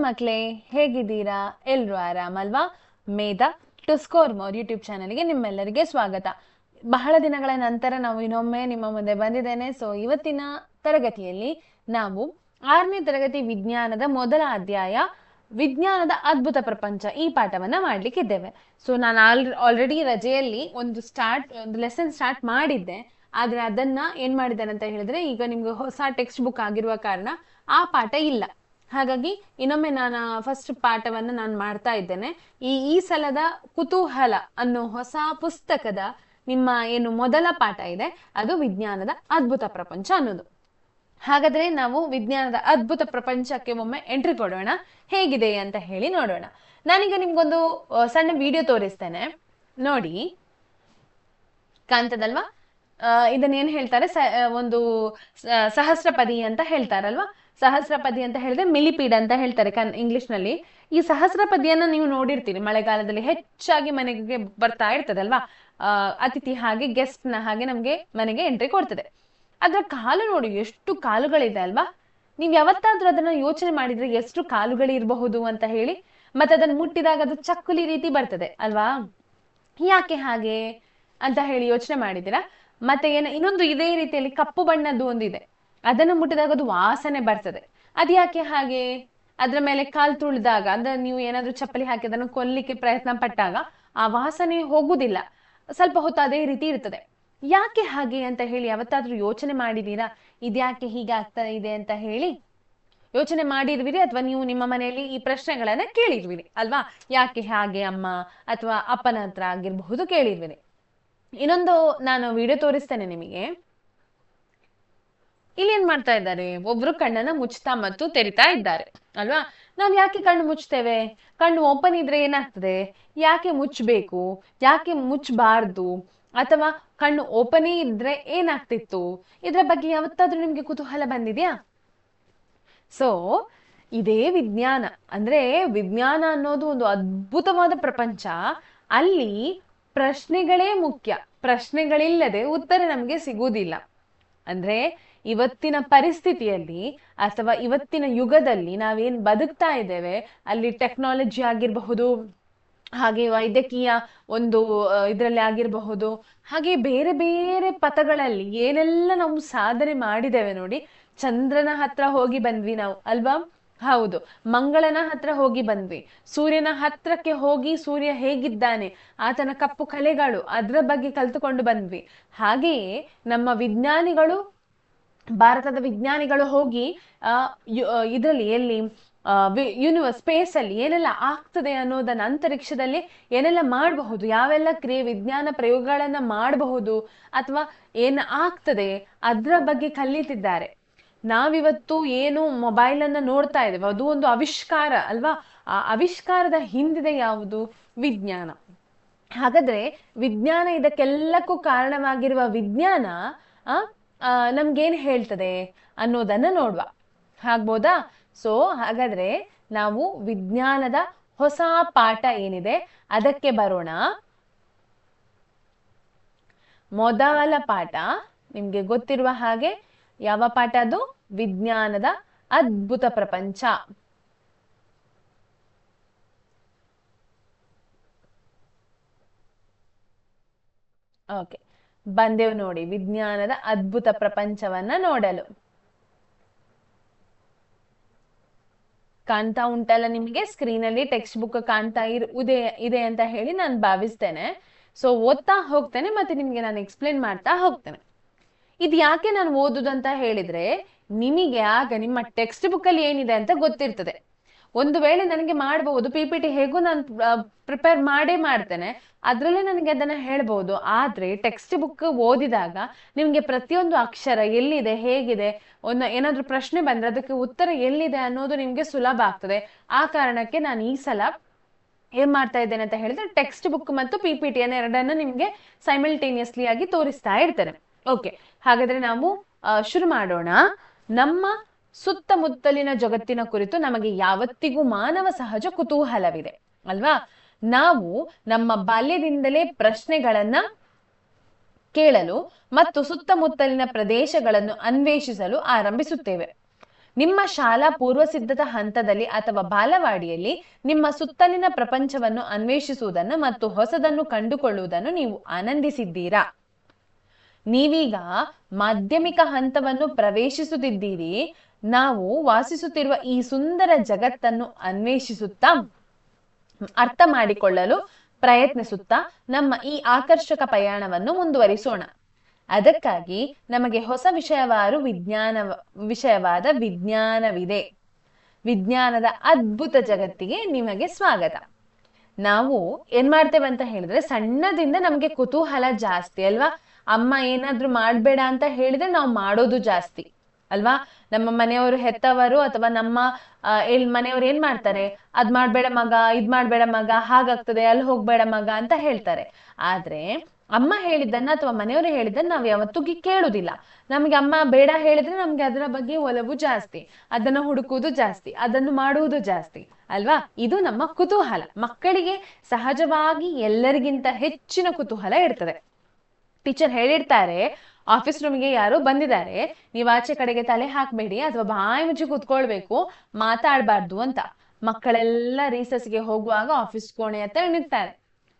ಮಕ್ಕಳೇ, ಹೇಗಿದ್ದೀರಾ? ಎಲ್ರು ಆರಾಮಲ್ವಾ? ಮೇಧಾ ಟು ಸ್ಕೋರ್ ಮೋರ್ ಯೂಟ್ಯೂಬ್ ಚಾನಲ್ಗೆ ನಿಮ್ಮೆಲ್ಲರಿಗೆ ಸ್ವಾಗತ. ಬಹಳ ದಿನಗಳ ನಂತರ ನಾವು ಇನ್ನೊಮ್ಮೆ ನಿಮ್ಮ ಮುಂದೆ ಬಂದಿದ್ದೇನೆ. ಸೊ ಇವತ್ತಿನ ತರಗತಿಯಲ್ಲಿ ನಾವು 6ನೇ ತರಗತಿ ವಿಜ್ಞಾನದ ಮೊದಲ ಅಧ್ಯಾಯ ವಿಜ್ಞಾನದ ಅದ್ಭುತ ಪ್ರಪಂಚ ಈ ಪಾಠವನ್ನ ಮಾಡ್ಲಿಕ್ಕಿದ್ದೇವೆ. ಸೊ ನಾನು ಆಲ್ರೆಡಿ ರಜೆಯಲ್ಲಿ ಒಂದು ಲೆಸನ್ ಸ್ಟಾರ್ಟ್ ಮಾಡಿದ್ದೆ. ಆದ್ರೆ ಅದನ್ನ ಏನ್ ಮಾಡಿದ್ದೇನೆ ಅಂತ ಹೇಳಿದ್ರೆ, ಈಗ ನಿಮ್ಗೆ ಹೊಸ ಟೆಕ್ಸ್ಟ್ ಬುಕ್ ಆಗಿರುವ ಕಾರಣ ಆ ಪಾಠ ಇಲ್ಲ. ಹಾಗಾಗಿ ಇನ್ನೊಮ್ಮೆ ನಾನು ಫಸ್ಟ್ ಪಾಠವನ್ನ ನಾನು ಮಾಡ್ತಾ ಇದ್ದೇನೆ. ಈ ಸಲದ ಕುತೂಹಲ ಅನ್ನೋ ಹೊಸ ಪುಸ್ತಕದ ನಿಮ್ಮ ಏನು ಮೊದಲ ಪಾಠ ಇದೆ ಅದು ವಿಜ್ಞಾನದ ಅದ್ಭುತ ಪ್ರಪಂಚ ಅನ್ನೋದು. ಹಾಗಾದ್ರೆ ನಾವು ವಿಜ್ಞಾನದ ಅದ್ಭುತ ಪ್ರಪಂಚಕ್ಕೆ ಒಮ್ಮೆ ಎಂಟ್ರಿ ಕೊಡೋಣ. ಹೇಗಿದೆ ಅಂತ ಹೇಳಿ ನೋಡೋಣ. ನಾನೀಗ ನಿಮ್ಗೊಂದು ಸಣ್ಣ ವಿಡಿಯೋ ತೋರಿಸ್ತೇನೆ, ನೋಡಿ. ಕಾಣ್ತದಲ್ವಾ? ಇದನ್ನೇನ್ ಹೇಳ್ತಾರೆ, ಒಂದು ಸಹಸ್ರಪದಿ ಅಂತ ಹೇಳ್ತಾರಲ್ವಾ. ಸಹಸ್ರಪದಿ ಅಂತ ಹೇಳಿದ್ರೆ ಮಿಲಿಪೀಡ್ ಅಂತ ಹೇಳ್ತಾರೆ ಇಂಗ್ಲಿಷ್ ನಲ್ಲಿ. ಈ ಸಹಸ್ರಪದಿಯನ್ನ ನೀವು ನೋಡಿರ್ತೀರಿ, ಮಳೆಗಾಲದಲ್ಲಿ ಹೆಚ್ಚಾಗಿ ಮನೆಗೆ ಬರ್ತಾ ಇರ್ತದಲ್ವಾ. ಅತಿಥಿ ಹಾಗೆ, ಗೆಸ್ಟ್ ನ ಹಾಗೆ ನಮ್ಗೆ ಮನೆಗೆ ಎಂಟ್ರಿ ಕೊಡ್ತದೆ. ಅದ್ರ ಕಾಲು ನೋಡಿ, ಎಷ್ಟು ಕಾಲುಗಳಿದೆ ಅಲ್ವಾ. ನೀವ್ ಯಾವತ್ತಾದ್ರೂ ಅದನ್ನ ಯೋಚನೆ ಮಾಡಿದ್ರೆ ಎಷ್ಟು ಕಾಲುಗಳಿರಬಹುದು ಅಂತ ಹೇಳಿ. ಮತ್ತೆ ಅದನ್ನ ಮುಟ್ಟಿದಾಗ ಅದು ಚಕ್ಕುಲಿ ರೀತಿ ಬರ್ತದೆ ಅಲ್ವಾ. ಯಾಕೆ ಹಾಗೆ ಅಂತ ಹೇಳಿ ಯೋಚನೆ ಮಾಡಿದ್ದೀರಾ? ಮತ್ತೆ ಇನ್ನೊಂದು ಇದೇ ರೀತಿಯಲ್ಲಿ ಕಪ್ಪು ಬಣ್ಣದ್ದು ಒಂದಿದೆ, ಅದನ್ನು ಮುಟ್ಟಿದಾಗ ಅದು ವಾಸನೆ ಬರ್ತದೆ. ಅದ್ ಯಾಕೆ ಹಾಗೆ? ಅದ್ರ ಮೇಲೆ ಕಾಲು ತುಳಿದಾಗ, ಅಂದ್ರೆ ನೀವು ಏನಾದ್ರೂ ಚಪ್ಪಲಿ ಹಾಕಿ ಅದನ್ನು ಕೊಲ್ಲಿಕ್ಕೆ ಪ್ರಯತ್ನ ಪಟ್ಟಾಗ ಆ ವಾಸನೆ ಹೋಗುದಿಲ್ಲ, ಸ್ವಲ್ಪ ಹೊತ್ತು ಅದೇ ರೀತಿ ಇರ್ತದೆ. ಯಾಕೆ ಹಾಗೆ ಅಂತ ಹೇಳಿ ಯಾವತ್ತಾದ್ರೂ ಯೋಚನೆ ಮಾಡಿದೀರಾ? ಇದ್ಯಾಕೆ ಹೀಗೆ ಆಗ್ತಾ ಇದೆ ಅಂತ ಹೇಳಿ ಯೋಚನೆ ಮಾಡಿರ್ವಿರಿ? ಅಥವಾ ನೀವು ನಿಮ್ಮ ಮನೆಯಲ್ಲಿ ಈ ಪ್ರಶ್ನೆಗಳನ್ನ ಕೇಳಿರ್ವಿರಿ ಅಲ್ವಾ? ಯಾಕೆ ಹಾಗೆ ಅಮ್ಮ ಅಥವಾ ಅಪ್ಪನ ಹತ್ರ ಆಗಿರ್ಬಹುದು ಕೇಳಿರ್ವಿರಿ. ಇನ್ನೊಂದು ನಾನು ವಿಡಿಯೋ ತೋರಿಸ್ತೇನೆ ನಿಮಗೆ. ಇಲ್ಲಿ ಏನ್ ಮಾಡ್ತಾ ಇದ್ದಾರೆ, ಒಬ್ರು ಕಣ್ಣನ್ನ ಮುಚ್ತಾ ಮತ್ತು ತೆರಿತಾ ಇದ್ದಾರೆ ಅಲ್ವಾ. ನಾವ್ ಯಾಕೆ ಕಣ್ಣು ಮುಚ್ತೇವೆ? ಕಣ್ಣು ಓಪನ್ ಇದ್ರೆ ಏನಾಗ್ತದೆ? ಯಾಕೆ ಮುಚ್ಚಬೇಕು? ಯಾಕೆ ಮುಚ್ಚಬಾರ್ದು? ಅಥವಾ ಕಣ್ಣು ಓಪನೇ ಇದ್ರೆ ಏನಾಗ್ತಿತ್ತು? ಇದ್ರ ಬಗ್ಗೆ ಯಾವತ್ತಾದ್ರೂ ನಿಮ್ಗೆ ಕುತೂಹಲ ಬಂದಿದ್ಯಾ? ಸೊ ಇದೇ ವಿಜ್ಞಾನ. ಅಂದ್ರೆ ವಿಜ್ಞಾನ ಅನ್ನೋದು ಒಂದು ಅದ್ಭುತವಾದ ಪ್ರಪಂಚ. ಅಲ್ಲಿ ಪ್ರಶ್ನೆಗಳೇ ಮುಖ್ಯ. ಪ್ರಶ್ನೆಗಳಿಲ್ಲದೆ ಉತ್ತರ ನಮ್ಗೆ ಸಿಗುವುದಿಲ್ಲ. ಅಂದ್ರೆ ಇವತ್ತಿನ ಪರಿಸ್ಥಿತಿಯಲ್ಲಿ ಅಥವಾ ಇವತ್ತಿನ ಯುಗದಲ್ಲಿ ನಾವೇನ್ ಬದುಕ್ತಾ ಇದ್ದೇವೆ, ಅಲ್ಲಿ ಟೆಕ್ನಾಲಜಿ ಆಗಿರಬಹುದು, ಹಾಗೆ ವೈದ್ಯಕೀಯ ಒಂದು ಇದರಲ್ಲಿ ಆಗಿರಬಹುದು, ಹಾಗೆ ಬೇರೆ ಬೇರೆ ಪಥಗಳಲ್ಲಿ ಏನೆಲ್ಲ ನಾವು ಸಾಧನೆ ಮಾಡಿದ್ದೇವೆ ನೋಡಿ. ಚಂದ್ರನ ಹತ್ರ ಹೋಗಿ ಬಂದ್ವಿ ನಾವು ಅಲ್ವಾ. ಹೌದು, ಮಂಗಳನ ಹತ್ರ ಹೋಗಿ ಬಂದ್ವಿ, ಸೂರ್ಯನ ಹತ್ರಕ್ಕೆ ಹೋಗಿ ಸೂರ್ಯ ಹೇಗಿದ್ದಾನೆ, ಆತನ ಕಪ್ಪು ಕಲೆಗಳು, ಅದ್ರ ಬಗ್ಗೆ ಕಲ್ತುಕೊಂಡು ಬಂದ್ವಿ. ಹಾಗೆಯೇ ನಮ್ಮ ವಿಜ್ಞಾನಿಗಳು, ಭಾರತದ ವಿಜ್ಞಾನಿಗಳು ಹೋಗಿ ಇದರಲ್ಲಿ ಎಲ್ಲಿ ಸ್ಪೇಸ್ ಅಲ್ಲಿ ಏನೆಲ್ಲ ಆಗ್ತದೆ ಅನ್ನೋದನ್ನ, ಅಂತರಿಕ್ಷದಲ್ಲಿ ಏನೆಲ್ಲ ಮಾಡಬಹುದು, ಯಾವೆಲ್ಲ ವಿಜ್ಞಾನ ಪ್ರಯೋಗಗಳನ್ನ ಮಾಡಬಹುದು ಅಥವಾ ಏನ್ ಆಗ್ತದೆ ಅದ್ರ ಬಗ್ಗೆ ಕಲಿತಿದ್ದಾರೆ. ನಾವಿವತ್ತು ಏನು ಮೊಬೈಲ್ ಅನ್ನ ನೋಡ್ತಾ ಇದ್ದೇವೆ, ಅದು ಒಂದು ಆವಿಷ್ಕಾರ ಅಲ್ವಾ. ಆ ಆವಿಷ್ಕಾರದ ಹಿಂದಿದೆ ಯಾವುದು? ವಿಜ್ಞಾನ. ಹಾಗಾದ್ರೆ ವಿಜ್ಞಾನ, ಇದಕ್ಕೆಲ್ಲಕ್ಕೂ ಕಾರಣವಾಗಿರುವ ವಿಜ್ಞಾನ ನಮ್ಗೇನ್ ಹೇಳ್ತದೆ ಅನ್ನೋದನ್ನ ನೋಡುವ, ಆಗ್ಬೋದಾ? ಸೊ ಹಾಗಾದ್ರೆ ನಾವು ವಿಜ್ಞಾನದ ಹೊಸ ಪಾಠ ಏನಿದೆ ಅದಕ್ಕೆ ಬರೋಣ. ಮೊದಲ ಪಾಠ ನಿಮ್ಗೆ ಗೊತ್ತಿರುವ ಹಾಗೆ ಯಾವ ಪಾಠ ಅದು? ವಿಜ್ಞಾನದ ಅದ್ಭುತ ಪ್ರಪಂಚ. ಓಕೆ, ಬಂದೆವು ನೋಡಿ ವಿಜ್ಞಾನದ ಅದ್ಭುತ ಪ್ರಪಂಚವನ್ನ ನೋಡಲು. ಕಾಣ್ತಾ ಉಂಟಲ್ಲ ನಿಮ್ಗೆ ಸ್ಕ್ರೀನ್ ಅಲ್ಲಿ? ಟೆಕ್ಸ್ಟ್ ಬುಕ್ ಕಾಣ್ತಾ ಇದೆ ಅಂತ ಹೇಳಿ ನಾನು ಭಾವಿಸ್ತೇನೆ. ಸೊ ಓದ್ತಾ ಹೋಗ್ತೇನೆ, ಮತ್ತೆ ನಿಮ್ಗೆ ನಾನು ಎಕ್ಸ್ಪ್ಲೇನ್ ಮಾಡ್ತಾ ಹೋಗ್ತೇನೆ. ಇದು ಯಾಕೆ ನಾನು ಓದುದಂತ ಹೇಳಿದ್ರೆ, ನಿಮಗೆ ಆಗ ನಿಮ್ಮ ಟೆಕ್ಸ್ಟ್ ಬುಕ್ ಅಲ್ಲಿ ಏನಿದೆ ಅಂತ ಗೊತ್ತಿರ್ತದೆ. ಒಂದು ವೇಳೆ ನನಗೆ ಮಾಡಬಹುದು, PPT ಹೇಗೂ ನಾನು ಪ್ರಿಪೇರ್ ಮಾಡ್ತೇನೆ, ಅದ್ರಲ್ಲೇ ನನಗೆ ಅದನ್ನ ಹೇಳ್ಬಹುದು. ಆದ್ರೆ ಟೆಕ್ಸ್ಟ್ ಬುಕ್ ಓದಿದಾಗ ನಿಮ್ಗೆ ಪ್ರತಿಯೊಂದು ಅಕ್ಷರ ಎಲ್ಲಿದೆ, ಹೇಗಿದೆ, ಏನಾದ್ರೂ ಪ್ರಶ್ನೆ ಬಂದ್ರೆ ಅದಕ್ಕೆ ಉತ್ತರ ಎಲ್ಲಿದೆ ಅನ್ನೋದು ನಿಮ್ಗೆ ಸುಲಭ ಆಗ್ತದೆ. ಆ ಕಾರಣಕ್ಕೆ ನಾನು ಈ ಸಲ ಏನ್ ಮಾಡ್ತಾ ಇದ್ದೇನೆ ಅಂತ ಹೇಳಿದ್ರೆ, ಟೆಕ್ಸ್ಟ್ ಬುಕ್ ಮತ್ತು PPT ಎರಡನ್ನ ನಿಮ್ಗೆ ಸೈಮಲ್ಟೇನಿಯಸ್ಲಿ ಆಗಿ ತೋರಿಸ್ತಾ ಇರ್ತೇನೆ. ಓಕೆ, ಹಾಗಾದ್ರೆ ನಾವು ಶುರು ಮಾಡೋಣ. ನಮ್ಮ ಸುತ್ತಮುತ್ತಲಿನ ಜಗತ್ತಿನ ಕುರಿತು ನಮಗೆ ಯಾವತ್ತಿಗೂ ಮಾನವ ಸಹಜ ಕುತೂಹಲವಿದೆ ಅಲ್ವಾ. ನಾವು ನಮ್ಮ ಬಾಲ್ಯದಿಂದಲೇ ಪ್ರಶ್ನೆಗಳನ್ನ ಕೇಳಲು ಮತ್ತು ಸುತ್ತಮುತ್ತಲಿನ ಪ್ರದೇಶಗಳನ್ನು ಅನ್ವೇಷಿಸಲು ಆರಂಭಿಸುತ್ತೇವೆ. ನಿಮ್ಮ ಶಾಲಾ ಪೂರ್ವಸಿದ್ಧತಾ ಹಂತದಲ್ಲಿ ಅಥವಾ ಬಾಲವಾಡಿಯಲ್ಲಿ ನಿಮ್ಮ ಸುತ್ತಲಿನ ಪ್ರಪಂಚವನ್ನು ಅನ್ವೇಷಿಸುವುದನ್ನು ಮತ್ತು ಹೊಸದನ್ನು ಕಂಡುಕೊಳ್ಳುವುದನ್ನು ನೀವು ಆನಂದಿಸಿದ್ದೀರಾ? ನೀವೀಗ ಮಾಧ್ಯಮಿಕ ಹಂತವನ್ನು ಪ್ರವೇಶಿಸುತ್ತಿದ್ದೀರಿ. ನಾವು ವಾಸಿಸುತ್ತಿರುವ ಈ ಸುಂದರ ಜಗತ್ತನ್ನು ಅನ್ವೇಷಿಸುತ್ತಾ, ಅರ್ಥ ಮಾಡಿಕೊಳ್ಳಲು ಪ್ರಯತ್ನಿಸುತ್ತಾ ನಮ್ಮ ಈ ಆಕರ್ಷಕ ಪ್ರಯಾಣವನ್ನು ಮುಂದುವರಿಸೋಣ. ಅದಕ್ಕಾಗಿ ನಮಗೆ ಹೊಸ ವಿಷಯವಾದ ವಿಜ್ಞಾನವಿದೆ. ವಿಜ್ಞಾನದ ಅದ್ಭುತ ಜಗತ್ತಿಗೆ ನಿಮಗೆ ಸ್ವಾಗತ. ನಾವು ಏನ್ ಮಾಡ್ತೇವೆ ಅಂತ ಹೇಳಿದ್ರೆ, ಸಣ್ಣದಿಂದ ನಮಗೆ ಕುತೂಹಲ ಜಾಸ್ತಿ ಅಲ್ವಾ? ಅಮ್ಮ ಏನಾದ್ರೂ ಮಾಡ್ಬೇಡ ಅಂತ ಹೇಳಿದ್ರೆ ನಾವು ಮಾಡೋದು ಜಾಸ್ತಿ ಅಲ್ವಾ? ನಮ್ಮ ಮನೆಯವರು, ಹೆತ್ತವರು ಅಥವಾ ನಮ್ಮ ಮನೆಯವರು ಏನ್ ಮಾಡ್ತಾರೆ, ಅದ್ ಮಾಡ್ಬೇಡ ಮಗ, ಇದ್ ಮಾಡ್ಬೇಡ ಮಗ, ಹಾಗಾಗ್ತದೆ, ಅಲ್ಲಿ ಹೋಗ್ಬೇಡ ಮಗ ಅಂತ ಹೇಳ್ತಾರೆ. ಆದ್ರೆ ಅಮ್ಮ ಹೇಳಿದ್ದನ್ನ ಅಥವಾ ಮನೆಯವರು ಹೇಳಿದ್ದನ್ನ ನಾವು ಯಾವತ್ತೂ ಕೇಳುದಿಲ್ಲ. ನಮ್ಗೆ ಅಮ್ಮ ಬೇಡ ಹೇಳಿದ್ರೆ ನಮ್ಗೆ ಅದರ ಬಗ್ಗೆ ಒಲವು ಜಾಸ್ತಿ, ಅದನ್ನ ಹುಡುಕುವುದು ಜಾಸ್ತಿ, ಅದನ್ನು ಮಾಡುವುದು ಜಾಸ್ತಿ ಅಲ್ವಾ? ಇದು ನಮ್ಮ ಕುತೂಹಲ. ಮಕ್ಕಳಿಗೆ ಸಹಜವಾಗಿ ಎಲ್ಲರಿಗಿಂತ ಹೆಚ್ಚಿನ ಕುತೂಹಲ ಇರ್ತದೆ. ಟೀಚರ್ ಹೇಳಿರ್ತಾರೆ, ಆಫೀಸ್ ರೂಮ್ಗೆ ಯಾರೋ ಬಂದಿದ್ದಾರೆ, ನೀವು ಆಚೆ ಕಡೆಗೆ ತಲೆ ಹಾಕ್ಬೇಡಿ ಅಥವಾ ಬಾಯಿ ಮುಚ್ಚಿ ಕೂತ್ಕೊಳ್ಬೇಕು, ಮಾತಾಡ್ಬಾರ್ದು ಅಂತ. ಮಕ್ಕಳೆಲ್ಲ ರೀಸಸ್ಗೆ ಹೋಗುವಾಗ ಆಫೀಸ್ ಕೋಣೆ ಹತ್ರ ನಿಲ್ತಾರೆ,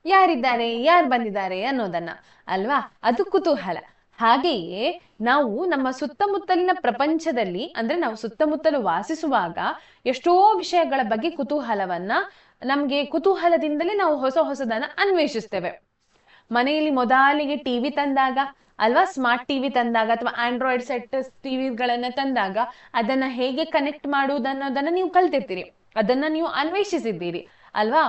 ಯಾರಿದ್ದಾರೆ, ಯಾರು ಬಂದಿದ್ದಾರೆ ಅನ್ನೋದನ್ನ ಅಲ್ವಾ? ಅದು ಕುತೂಹಲ. ಹಾಗೆಯೇ ನಾವು ನಮ್ಮ ಸುತ್ತಮುತ್ತಲಿನ ಪ್ರಪಂಚದಲ್ಲಿ, ಅಂದ್ರೆ ನಾವು ಸುತ್ತಮುತ್ತಲು ವಾಸಿಸುವಾಗ ಎಷ್ಟೋ ವಿಷಯಗಳ ಬಗ್ಗೆ ನಮ್ಗೆ ಕುತೂಹಲದಿಂದಲೇ ನಾವು ಹೊಸದನ್ನ ಅನ್ವೇಷಿಸ್ತೇವೆ. ಮನೆಯಲ್ಲಿ ಮೊದಲಿಗೆ ಟಿವಿ ತಂದಾಗ ಅಲ್ವಾ, ಸ್ಮಾರ್ಟ್ ಟಿವಿ ತಂದಾಗ ಅಥವಾ ಆಂಡ್ರಾಯ್ಡ್ ಸೆಟ್ ಟಿವಿಗಳನ್ನ ತಂದಾಗ ಅದನ್ನ ಹೇಗೆ ಕನೆಕ್ಟ್ ಮಾಡುವುದನ್ನೋದನ್ನ ನೀವು ಕಲ್ತಿರ್ತೀರಿ, ಅದನ್ನ ನೀವು ಅನ್ವೇಷಿಸಿದ್ದೀರಿ ಅಲ್ವಾ?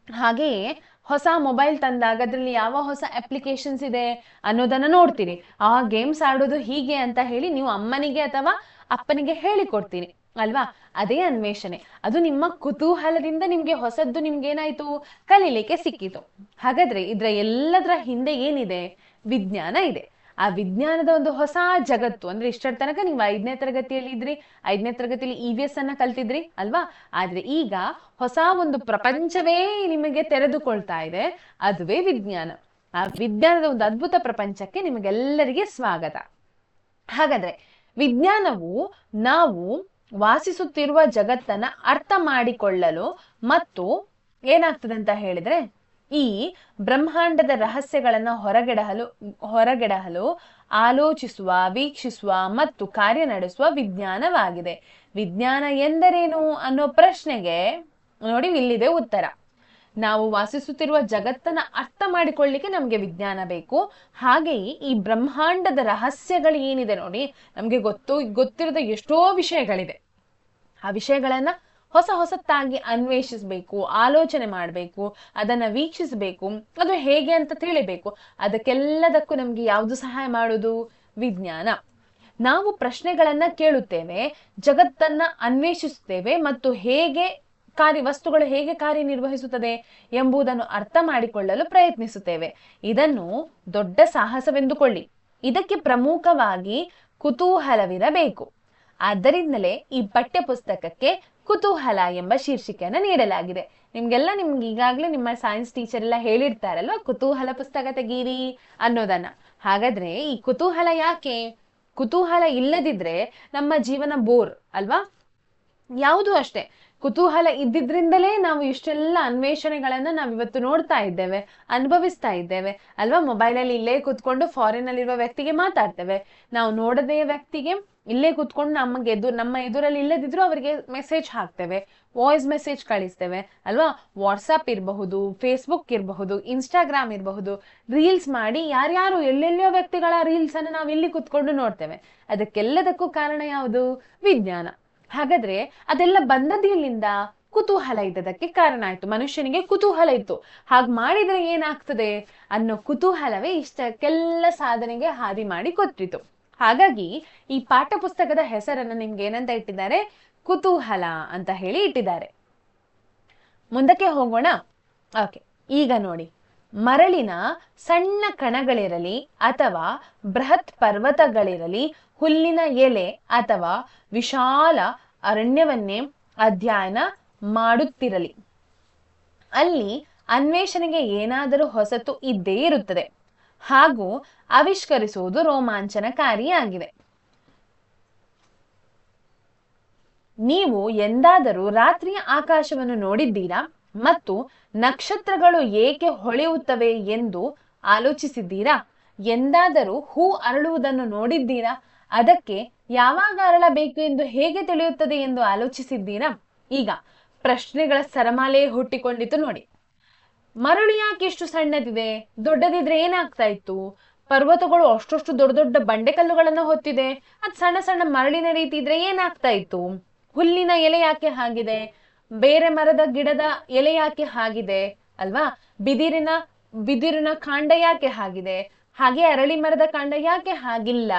ಹಾಗೆಯೇ ಹೊಸ ಮೊಬೈಲ್ ತಂದಾಗ ಅದ್ರಲ್ಲಿ ಯಾವ ಹೊಸ ಅಪ್ಲಿಕೇಶನ್ಸ್ ಇದೆ ಅನ್ನೋದನ್ನ ನೋಡ್ತೀರಿ. ಆ ಗೇಮ್ಸ್ ಆಡೋದು ಹೀಗೆ ಅಂತ ಹೇಳಿ ನೀವು ಅಮ್ಮನಿಗೆ ಅಥವಾ ಅಪ್ಪನಿಗೆ ಹೇಳಿಕೊಡ್ತೀರಿ ಅಲ್ವಾ? ಅದೇ ಅನ್ವೇಷಣೆ. ಅದು ನಿಮ್ಮ ಕುತೂಹಲದಿಂದ ನಿಮ್ಗೆ ಹೊಸದ್ದು ನಿಮ್ಗೇನಾಯ್ತು, ಕಲೀಲಿಕ್ಕೆ ಸಿಕ್ಕಿತು. ಹಾಗಾದ್ರೆ ಎಲ್ಲದರ ಹಿಂದೆ ಏನಿದೆ? ವಿಜ್ಞಾನ ಇದೆ. ಆ ವಿಜ್ಞಾನದ ಒಂದು ಹೊಸ ಜಗತ್ತು. ಅಂದ್ರೆ ಇಷ್ಟರ ತನಕ ನೀವು 5ನೇ ತರಗತಿಯಲ್ಲಿ ಇದ್ರಿ, 5ನೇ ತರಗತಿಯಲ್ಲಿ EVS ಅನ್ನ ಕಲ್ತಿದ್ರಿ ಅಲ್ವಾ? ಆದ್ರೆ ಈಗ ಹೊಸ ಒಂದು ಪ್ರಪಂಚವೇ ನಿಮಗೆ ತೆರೆದುಕೊಳ್ತಾ ಇದೆ, ಅದುವೇ ವಿಜ್ಞಾನ. ಆ ವಿಜ್ಞಾನದ ಒಂದು ಅದ್ಭುತ ಪ್ರಪಂಚಕ್ಕೆ ನಿಮಗೆಲ್ಲರಿಗೆ ಸ್ವಾಗತ. ಹಾಗಾದ್ರೆ ವಿಜ್ಞಾನವು ನಾವು ವಾಸಿಸುತ್ತಿರುವ ಜಗತ್ತನ್ನ ಅರ್ಥ ಮಾಡಿಕೊಳ್ಳಲು ಮತ್ತು ಏನಾಗ್ತದೆ ಅಂತ ಹೇಳಿದ್ರೆ, ಈ ಬ್ರಹ್ಮಾಂಡದ ರಹಸ್ಯಗಳನ್ನ ಹೊರಗೆಡಹಲು ಆಲೋಚಿಸುವ, ವೀಕ್ಷಿಸುವ ಮತ್ತು ಕಾರ್ಯ ನಡೆಸುವ ವಿಜ್ಞಾನವಾಗಿದೆ. ವಿಜ್ಞಾನ ಎಂದರೇನು ಅನ್ನೋ ಪ್ರಶ್ನೆಗೆ ನೋಡಿ, ಇಲ್ಲಿದೆ ಉತ್ತರ. ನಾವು ವಾಸಿಸುತ್ತಿರುವ ಜಗತ್ತನ್ನ ಅರ್ಥ ಮಾಡಿಕೊಳ್ಳಿಕ್ಕೆ ನಮ್ಗೆ ವಿಜ್ಞಾನ ಬೇಕು. ಹಾಗೆಯೇ ಈ ಬ್ರಹ್ಮಾಂಡದ ರಹಸ್ಯಗಳು ಏನಿದೆ ನೋಡಿ, ನಮ್ಗೆ ಗೊತ್ತಿರದ ಎಷ್ಟೋ ವಿಷಯಗಳಿದೆ. ಆ ವಿಷಯಗಳನ್ನ ಹೊಸತಾಗಿ ಅನ್ವೇಷಿಸಬೇಕು, ಆಲೋಚನೆ ಮಾಡಬೇಕು, ಅದನ್ನ ವೀಕ್ಷಿಸಬೇಕು, ಅದು ಹೇಗೆ ಅಂತ ತಿಳಿಬೇಕು. ಅದಕ್ಕೆಲ್ಲದಕ್ಕೂ ನಮ್ಗೆ ಯಾವುದು ಸಹಾಯ ಮಾಡೋದು? ವಿಜ್ಞಾನ. ನಾವು ಪ್ರಶ್ನೆಗಳನ್ನ ಕೇಳುತ್ತೇವೆ, ಜಗತ್ತನ್ನ ಅನ್ವೇಷಿಸುತ್ತೇವೆ ಮತ್ತು ವಸ್ತುಗಳು ಹೇಗೆ ಕಾರ್ಯನಿರ್ವಹಿಸುತ್ತದೆ ಎಂಬುದನ್ನು ಅರ್ಥ ಮಾಡಿಕೊಳ್ಳಲು ಪ್ರಯತ್ನಿಸುತ್ತೇವೆ. ಇದನ್ನು ದೊಡ್ಡ ಸಾಹಸವೆಂದುಕೊಳ್ಳಿ. ಇದಕ್ಕೆ ಪ್ರಮುಖವಾಗಿ ಕುತೂಹಲವಿರಬೇಕು. ಆದ್ದರಿಂದಲೇ ಈ ಪಠ್ಯ ಪುಸ್ತಕಕ್ಕೆ ಕುತೂಹಲ ಎಂಬ ಶೀರ್ಷಿಕೆಯನ್ನು ನೀಡಲಾಗಿದೆ. ನಿಮ್ಗೆ ಈಗಾಗಲೇ ನಿಮ್ಮ ಸೈನ್ಸ್ ಟೀಚರ್ ಎಲ್ಲ ಹೇಳಿರ್ತಾರಲ್ವಾ, ಕುತೂಹಲ ಪುಸ್ತಕ ತೆಗೀರಿ ಅನ್ನೋದನ್ನ. ಹಾಗಾದ್ರೆ ಈ ಕುತೂಹಲ ಯಾಕೆ? ಕುತೂಹಲ ಇಲ್ಲದಿದ್ರೆ ನಮ್ಮ ಜೀವನ ಬೋರ್ ಅಲ್ವಾ? ಯಾವುದು ಅಷ್ಟೇ, ಕುತೂಹಲ ಇದ್ದಿದ್ರಿಂದಲೇ ನಾವು ಇಷ್ಟೆಲ್ಲ ಅನ್ವೇಷಣೆಗಳನ್ನ ನಾವಿವತ್ತು ನೋಡ್ತಾ ಇದ್ದೇವೆ, ಅನುಭವಿಸ್ತಾ ಇದ್ದೇವೆ ಅಲ್ವಾ? ಮೊಬೈಲಲ್ಲಿ ಇಲ್ಲೇ ಕೂತ್ಕೊಂಡು ಫಾರಿನ್ ಅಲ್ಲಿರುವ ವ್ಯಕ್ತಿಗೆ ಮಾತಾಡ್ತೇವೆ. ನಾವು ನೋಡದೇ ವ್ಯಕ್ತಿಗೆ ಇಲ್ಲೇ ಕೂತ್ಕೊಂಡು ನಮ್ಮ ಎದುರಲ್ಲಿ ಇಲ್ಲದಿದ್ರು ಅವರಿಗೆ ಮೆಸೇಜ್ ಹಾಕ್ತೇವೆ, ವಾಯ್ಸ್ ಮೆಸೇಜ್ ಕಳಿಸ್ತೇವೆ ಅಲ್ವಾ? ವಾಟ್ಸಪ್ ಇರಬಹುದು, ಫೇಸ್ಬುಕ್ ಇರಬಹುದು, ಇನ್ಸ್ಟಾಗ್ರಾಮ್ ಇರಬಹುದು, ರೀಲ್ಸ್ ಮಾಡಿ ಯಾರ್ಯಾರು ಎಲ್ಲೆಲ್ಲೋ ವ್ಯಕ್ತಿಗಳ ರೀಲ್ಸ್ ಅನ್ನು ನಾವು ಇಲ್ಲಿ ಕೂತ್ಕೊಂಡು ನೋಡ್ತೇವೆ. ಅದಕ್ಕೆಲ್ಲದಕ್ಕೂ ಕಾರಣ ಯಾವುದು? ವಿಜ್ಞಾನ. ಹಾಗಾದ್ರೆ ಅದೆಲ್ಲ ಬಂದದ್ದು ಇಲ್ಲಿಂದ? ಕುತೂಹಲ ಇದ್ದದಕ್ಕೆ ಕಾರಣ ಆಯ್ತು. ಮನುಷ್ಯನಿಗೆ ಕುತೂಹಲ ಇತ್ತು, ಹಾಗೆ ಮಾಡಿದ್ರೆ ಏನಾಗ್ತದೆ ಅನ್ನೋ ಕುತೂಹಲವೇ ಇಷ್ಟಕ್ಕೆಲ್ಲ ಸಾಧನೆಗೆ ಹಾದಿ ಮಾಡಿ ಕೊಟ್ಟಿತು. ಹಾಗಾಗಿ ಈ ಪಾಠ ಪುಸ್ತಕದ ಹೆಸರನ್ನು ನಿಮ್ಗೆ ಏನಂತ ಇಟ್ಟಿದ್ದಾರೆ? ಕುತೂಹಲ ಅಂತ ಹೇಳಿ ಇಟ್ಟಿದ್ದಾರೆ. ಮುಂದಕ್ಕೆ ಹೋಗೋಣ. ಓಕೆ, ಈಗ ನೋಡಿ, ಮರಳಿನ ಸಣ್ಣ ಕಣಗಳಿರಲಿ ಅಥವಾ ಬೃಹತ್ ಪರ್ವತಗಳಿರಲಿ, ಹುಲ್ಲಿನ ಎಲೆ ಅಥವಾ ವಿಶಾಲ ಅರಣ್ಯವನ್ನೇ ಅಧ್ಯಯನ ಮಾಡುತ್ತಿರಲಿ, ಅಲ್ಲಿ ಅನ್ವೇಷಣೆಗೆ ಏನಾದರೂ ಹೊಸತು ಇದ್ದೇ ಇರುತ್ತದೆ ಹಾಗೂ ಆವಿಷ್ಕರಿಸುವುದು ರೋಮಾಂಚನಕಾರಿಯಾಗಿದೆ. ನೀವು ಎಂದಾದರೂ ರಾತ್ರಿಯ ಆಕಾಶವನ್ನು ನೋಡಿದ್ದೀರಾ ಮತ್ತು ನಕ್ಷತ್ರಗಳು ಏಕೆ ಹೊಳೆಯುತ್ತವೆ ಎಂದು ಆಲೋಚಿಸಿದ್ದೀರಾ? ಎಂದಾದರೂ ಹೂ ಅರಳುವುದನ್ನು ನೋಡಿದ್ದೀರಾ? ಅದಕ್ಕೆ ಯಾವಾಗ ಅರಳಬೇಕು ಎಂದು ಹೇಗೆ ತಿಳಿಯುತ್ತದೆ ಎಂದು ಆಲೋಚಿಸಿದ್ದೀರಾ? ಈಗ ಪ್ರಶ್ನೆಗಳ ಸರಮಾಲೆ ಹುಟ್ಟಿಕೊಂಡಿತು ನೋಡಿ. ಮರಳು ಯಾಕೆ ಇಷ್ಟು ಸಣ್ಣದಿದೆ? ದೊಡ್ಡದಿದ್ರೆ ಏನಾಗ್ತಾ ಇತ್ತು? ಪರ್ವತಗಳು ಅಷ್ಟಷ್ಟು ದೊಡ್ಡ ದೊಡ್ಡ ಬಂಡೆಕಲ್ಲುಗಳನ್ನ ಹೊತ್ತಿದೆ. ಅದ್ ಸಣ್ಣ ಸಣ್ಣ ಮರಳಿನ ರೀತಿ ಇದ್ರೆ ಏನಾಗ್ತಾ ಇತ್ತು? ಹುಲ್ಲಿನ ಎಲೆ ಯಾಕೆ ಹಾಗಿದೆ? ಬೇರೆ ಮರದ ಗಿಡದ ಎಲೆ ಯಾಕೆ ಹಾಗಿದೆ ಅಲ್ವಾ? ಬಿದಿರಿನ ಕಾಂಡ ಯಾಕೆ ಹಾಗಿದೆ? ಹಾಗೆ ಅರಳಿ ಮರದ ಕಾಂಡ ಯಾಕೆ ಹಾಗಿಲ್ಲ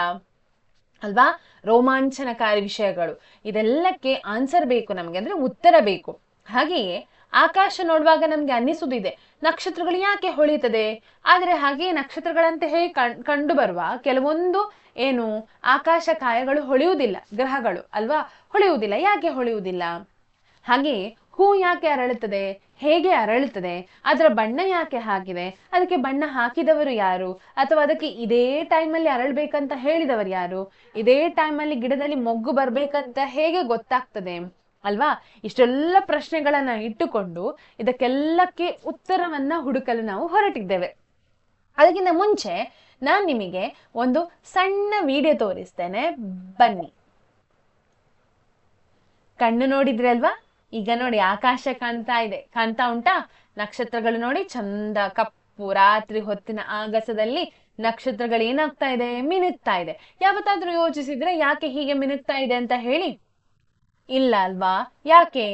ಅಲ್ವಾ? ರೋಮಾಂಚನಕಾರಿ ವಿಷಯಗಳು. ಇದೆಲ್ಲಕ್ಕೆ ಆನ್ಸರ್ ಬೇಕು ನಮ್ಗೆ, ಅಂದ್ರೆ ಉತ್ತರ ಬೇಕು. ಹಾಗೆಯೇ ಆಕಾಶ ನೋಡುವಾಗ ನಮ್ಗೆ ಅನ್ನಿಸುವುದಿದೆ, ನಕ್ಷತ್ರಗಳು ಯಾಕೆ ಹೊಳಿತದೆ? ಆದ್ರೆ ಹಾಗೆ ನಕ್ಷತ್ರಗಳಂತೆ ಹೇಗೆ ಕಂಡು ಬರುವ ಕೆಲವೊಂದು ಆಕಾಶ ಕಾಯಗಳು ಹೊಳೆಯುವುದಿಲ್ಲ, ಗ್ರಹಗಳು ಅಲ್ವಾ, ಹೊಳೆಯುವುದಿಲ್ಲ. ಯಾಕೆ ಹೊಳೆಯುವುದಿಲ್ಲ? ಹಾಗೆಯೇ ಹೂ ಯಾಕೆ ಅರಳುತ್ತದೆ? ಹೇಗೆ ಅರಳುತ್ತದೆ? ಅದರ ಬಣ್ಣ ಯಾಕೆ ಹಾಕಿದೆ? ಅದಕ್ಕೆ ಬಣ್ಣ ಹಾಕಿದವರು ಯಾರು? ಅಥವಾ ಅದಕ್ಕೆ ಇದೇ ಟೈಮಲ್ಲಿ ಅರಳ್ಬೇಕಂತ ಹೇಳಿದವರು ಯಾರು? ಇದೇ ಟೈಮಲ್ಲಿ ಗಿಡದಲ್ಲಿ ಮೊಗ್ಗು ಬರ್ಬೇಕಂತ ಹೇಗೆ ಗೊತ್ತಾಗ್ತದೆ ಅಲ್ವಾ? ಇಷ್ಟೆಲ್ಲ ಪ್ರಶ್ನೆಗಳನ್ನ ಇಟ್ಟುಕೊಂಡು ಇದಕ್ಕೆಲ್ಲಕ್ಕೆ ಉತ್ತರವನ್ನ ಹುಡುಕಲು ನಾವು ಹೊರಟಿದ್ದೇವೆ. ಅದಕ್ಕಿಂತ ಮುಂಚೆ ನಾನ್ ನಿಮಗೆ ಒಂದು ಸಣ್ಣ ವಿಡಿಯೋ ತೋರಿಸ್ತೇನೆ, ಬನ್ನಿ. ಕಣ್ಣು ನೋಡಿದ್ರಿ ಅಲ್ವಾ? ಈಗ ನೋಡಿ ಆಕಾಶ ಕಾಣ್ತಾ ಉಂಟಾ? ನಕ್ಷತ್ರಗಳು ನೋಡಿ ಚಂದ ಕಪ್ಪು, ರಾತ್ರಿ ಹೊತ್ತಿನ ಆಗಸದಲ್ಲಿ ನಕ್ಷತ್ರಗಳು ಏನಾಗ್ತಾ ಇದೆ? ಮಿನುಗ್ತಾ ಇದೆ. ಯಾವತ್ತಾದ್ರೂ ಯೋಚಿಸಿದ್ರೆ ಯಾಕೆ ಹೀಗೆ ಮಿನುಗ್ತಾ ಇದೆ ಅಂತ ಹೇಳಿ? ಇಲ್ಲ ಅಲ್ವಾ? ಯಾಕೆ?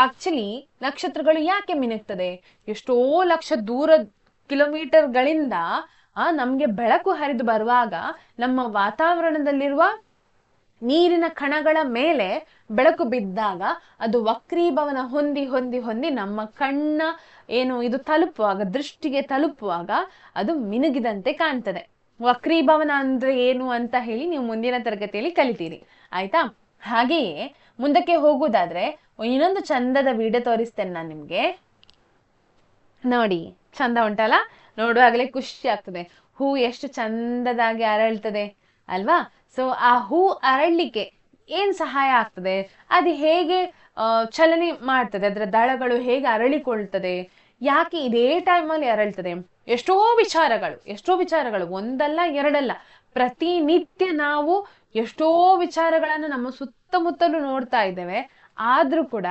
ಆಕ್ಚುಲಿ ನಕ್ಷತ್ರಗಳು ಯಾಕೆ ಮಿನುಗ್ತದೆ? ಎಷ್ಟೋ ಲಕ್ಷ ಕಿಲೋಮೀಟರ್ಗಳಿಂದ ನಮ್ಗೆ ಬೆಳಕು ಹರಿದು ಬರುವಾಗ ನಮ್ಮ ವಾತಾವರಣದಲ್ಲಿರುವ ನೀರಿನ ಕಣಗಳ ಮೇಲೆ ಬೆಳಕು ಬಿದ್ದಾಗ ಅದು ವಕ್ರೀಭವನ ಹೊಂದಿ ಹೊಂದಿ ಹೊಂದಿ ನಮ್ಮ ಕಣ್ಣ ಇದು ತಲುಪುವಾಗ, ದೃಷ್ಟಿಗೆ ತಲುಪುವಾಗ ಅದು ಮಿನುಗಿದಂತೆ ಕಾಣ್ತದೆ. ವಕ್ರೀಭವನ ಅಂದ್ರೆ ಏನು ಅಂತ ಹೇಳಿ ನೀವು ಮುಂದಿನ ತರಗತಿಯಲ್ಲಿ ಕಲಿತೀರಿ, ಆಯ್ತಾ? ಹಾಗೆಯೇ ಮುಂದಕ್ಕೆ ಹೋಗುವುದಾದ್ರೆ ಇನ್ನೊಂದು ಚಂದದ ವಿಡಿಯೋ ತೋರಿಸ್ತೇನೆ ನಾನು ನಿಮ್ಗೆ. ನೋಡಿ, ಚಂದ ಉಂಟಲ್ಲ? ನೋಡುವಾಗಲೇ ಖುಷಿ ಆಗ್ತದೆ. ಹೂ ಎಷ್ಟು ಚಂದದಾಗಿ ಅರಳ್ತದೆ ಅಲ್ವಾ? ಸೊ ಆ ಹೂ ಅರಳಲಿಕ್ಕೆ ಏನ್ ಸಹಾಯ ಆಗ್ತದೆ? ಅದು ಹೇಗೆ ಚಲನೆ ಮಾಡ್ತದೆ? ಅದರ ದಳಗಳು ಹೇಗೆ ಅರಳಿಕೊಳ್ತದೆ? ಯಾಕೆ ಇದೇ ಟೈಮಲ್ಲಿ ಅರಳ್ತದೆ? ಎಷ್ಟೋ ವಿಚಾರಗಳು, ಒಂದಲ್ಲ ಎರಡಲ್ಲ, ಪ್ರತಿನಿತ್ಯ ನಾವು ಎಷ್ಟೋ ವಿಚಾರಗಳನ್ನು ನಮ್ಮ ಸುತ್ತಮುತ್ತಲು ನೋಡ್ತಾ ಇದ್ದೇವೆ. ಆದ್ರೂ ಕೂಡ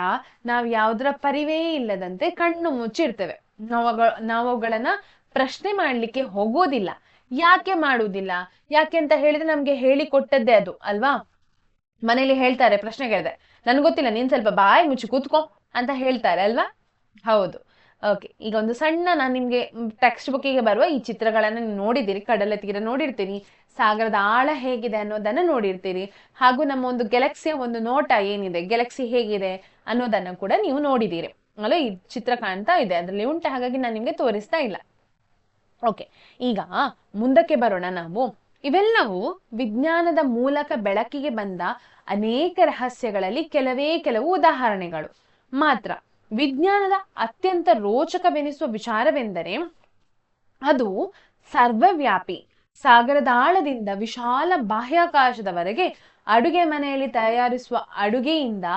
ನಾವು ಯಾವುದರ ಪರಿವೇ ಇಲ್ಲದಂತೆ ಕಣ್ಣು ಮುಚ್ಚಿರ್ತೇವೆ. ನಾವು ಅವುಗಳನ್ನ ಪ್ರಶ್ನೆ ಮಾಡ್ಲಿಕ್ಕೆ ಹೋಗೋದಿಲ್ಲ. ಯಾಕೆ ಮಾಡುವುದಿಲ್ಲ? ಯಾಕೆ ಅಂತ ಹೇಳಿದ್ರೆ ನಮ್ಗೆ ಹೇಳಿಕೊಟ್ಟದ್ದೇ ಅದು ಅಲ್ವಾ? ಮನೇಲಿ ಹೇಳ್ತಾರೆ, ಪ್ರಶ್ನೆ ಕೇಳಿದೆ, ನನ್ಗೆ ಗೊತ್ತಿಲ್ಲ, ನೀನ್ ಸ್ವಲ್ಪ ಬಾಯಿ ಮುಚ್ಚಿ ಕೂತ್ಕೋ ಅಂತ ಹೇಳ್ತಾರೆ ಅಲ್ವಾ? ಹೌದು. ಓಕೆ, ಈಗ ಒಂದು ಸಣ್ಣ, ನಾನು ನಿಮ್ಗೆ ಟೆಕ್ಸ್ಟ್ ಬುಕ್ಕಿಗೆ ಬರುವ ಈ ಚಿತ್ರಗಳನ್ನ ನೋಡಿದ್ದೀರಿ. ಕಡಲ ತೀರ ನೋಡಿರ್ತೀರಿ, ಸಾಗರದ ಆಳ ಹೇಗಿದೆ ಅನ್ನೋದನ್ನ ನೋಡಿರ್ತೀರಿ, ಹಾಗೂ ನಮ್ಮ ಒಂದು ಗ್ಯಾಲಕ್ಸಿಯ ಒಂದು ನೋಟ ಏನಿದೆ, ಗ್ಯಾಲಕ್ಸಿ ಹೇಗಿದೆ ಅನ್ನೋದನ್ನ ಕೂಡ ನೀವು ನೋಡಿದ್ದೀರಿ ಅಲ್ಲ? ಈ ಚಿತ್ರ ಕಾಣ್ತಾ ಇದೆ, ಅದ್ರಲ್ಲಿ ಉಂಟು, ಹಾಗಾಗಿ ನಾನು ನಿಮ್ಗೆ ತೋರಿಸ್ತಾ ಇಲ್ಲ. ಓಕೆ, ಈಗ ಮುಂದಕ್ಕೆ ಬರೋಣ ನಾವು. ಇವೆಲ್ಲವೂ ವಿಜ್ಞಾನದ ಮೂಲಕ ಬೆಳಕಿಗೆ ಬಂದ ಅನೇಕ ರಹಸ್ಯಗಳಲ್ಲಿ ಕೆಲವು ಉದಾಹರಣೆಗಳು ಮಾತ್ರ. ವಿಜ್ಞಾನದ ಅತ್ಯಂತ ರೋಚಕವೆನಿಸುವ ವಿಚಾರವೆಂದರೆ ಅದು ಸರ್ವವ್ಯಾಪಿ. ಸಾಗರದ ಆಳದಿಂದ ವಿಶಾಲ ಬಾಹ್ಯಾಕಾಶದವರೆಗೆ, ಅಡುಗೆ ಮನೆಯಲ್ಲಿ ತಯಾರಿಸುವ ಅಡುಗೆಯಿಂದ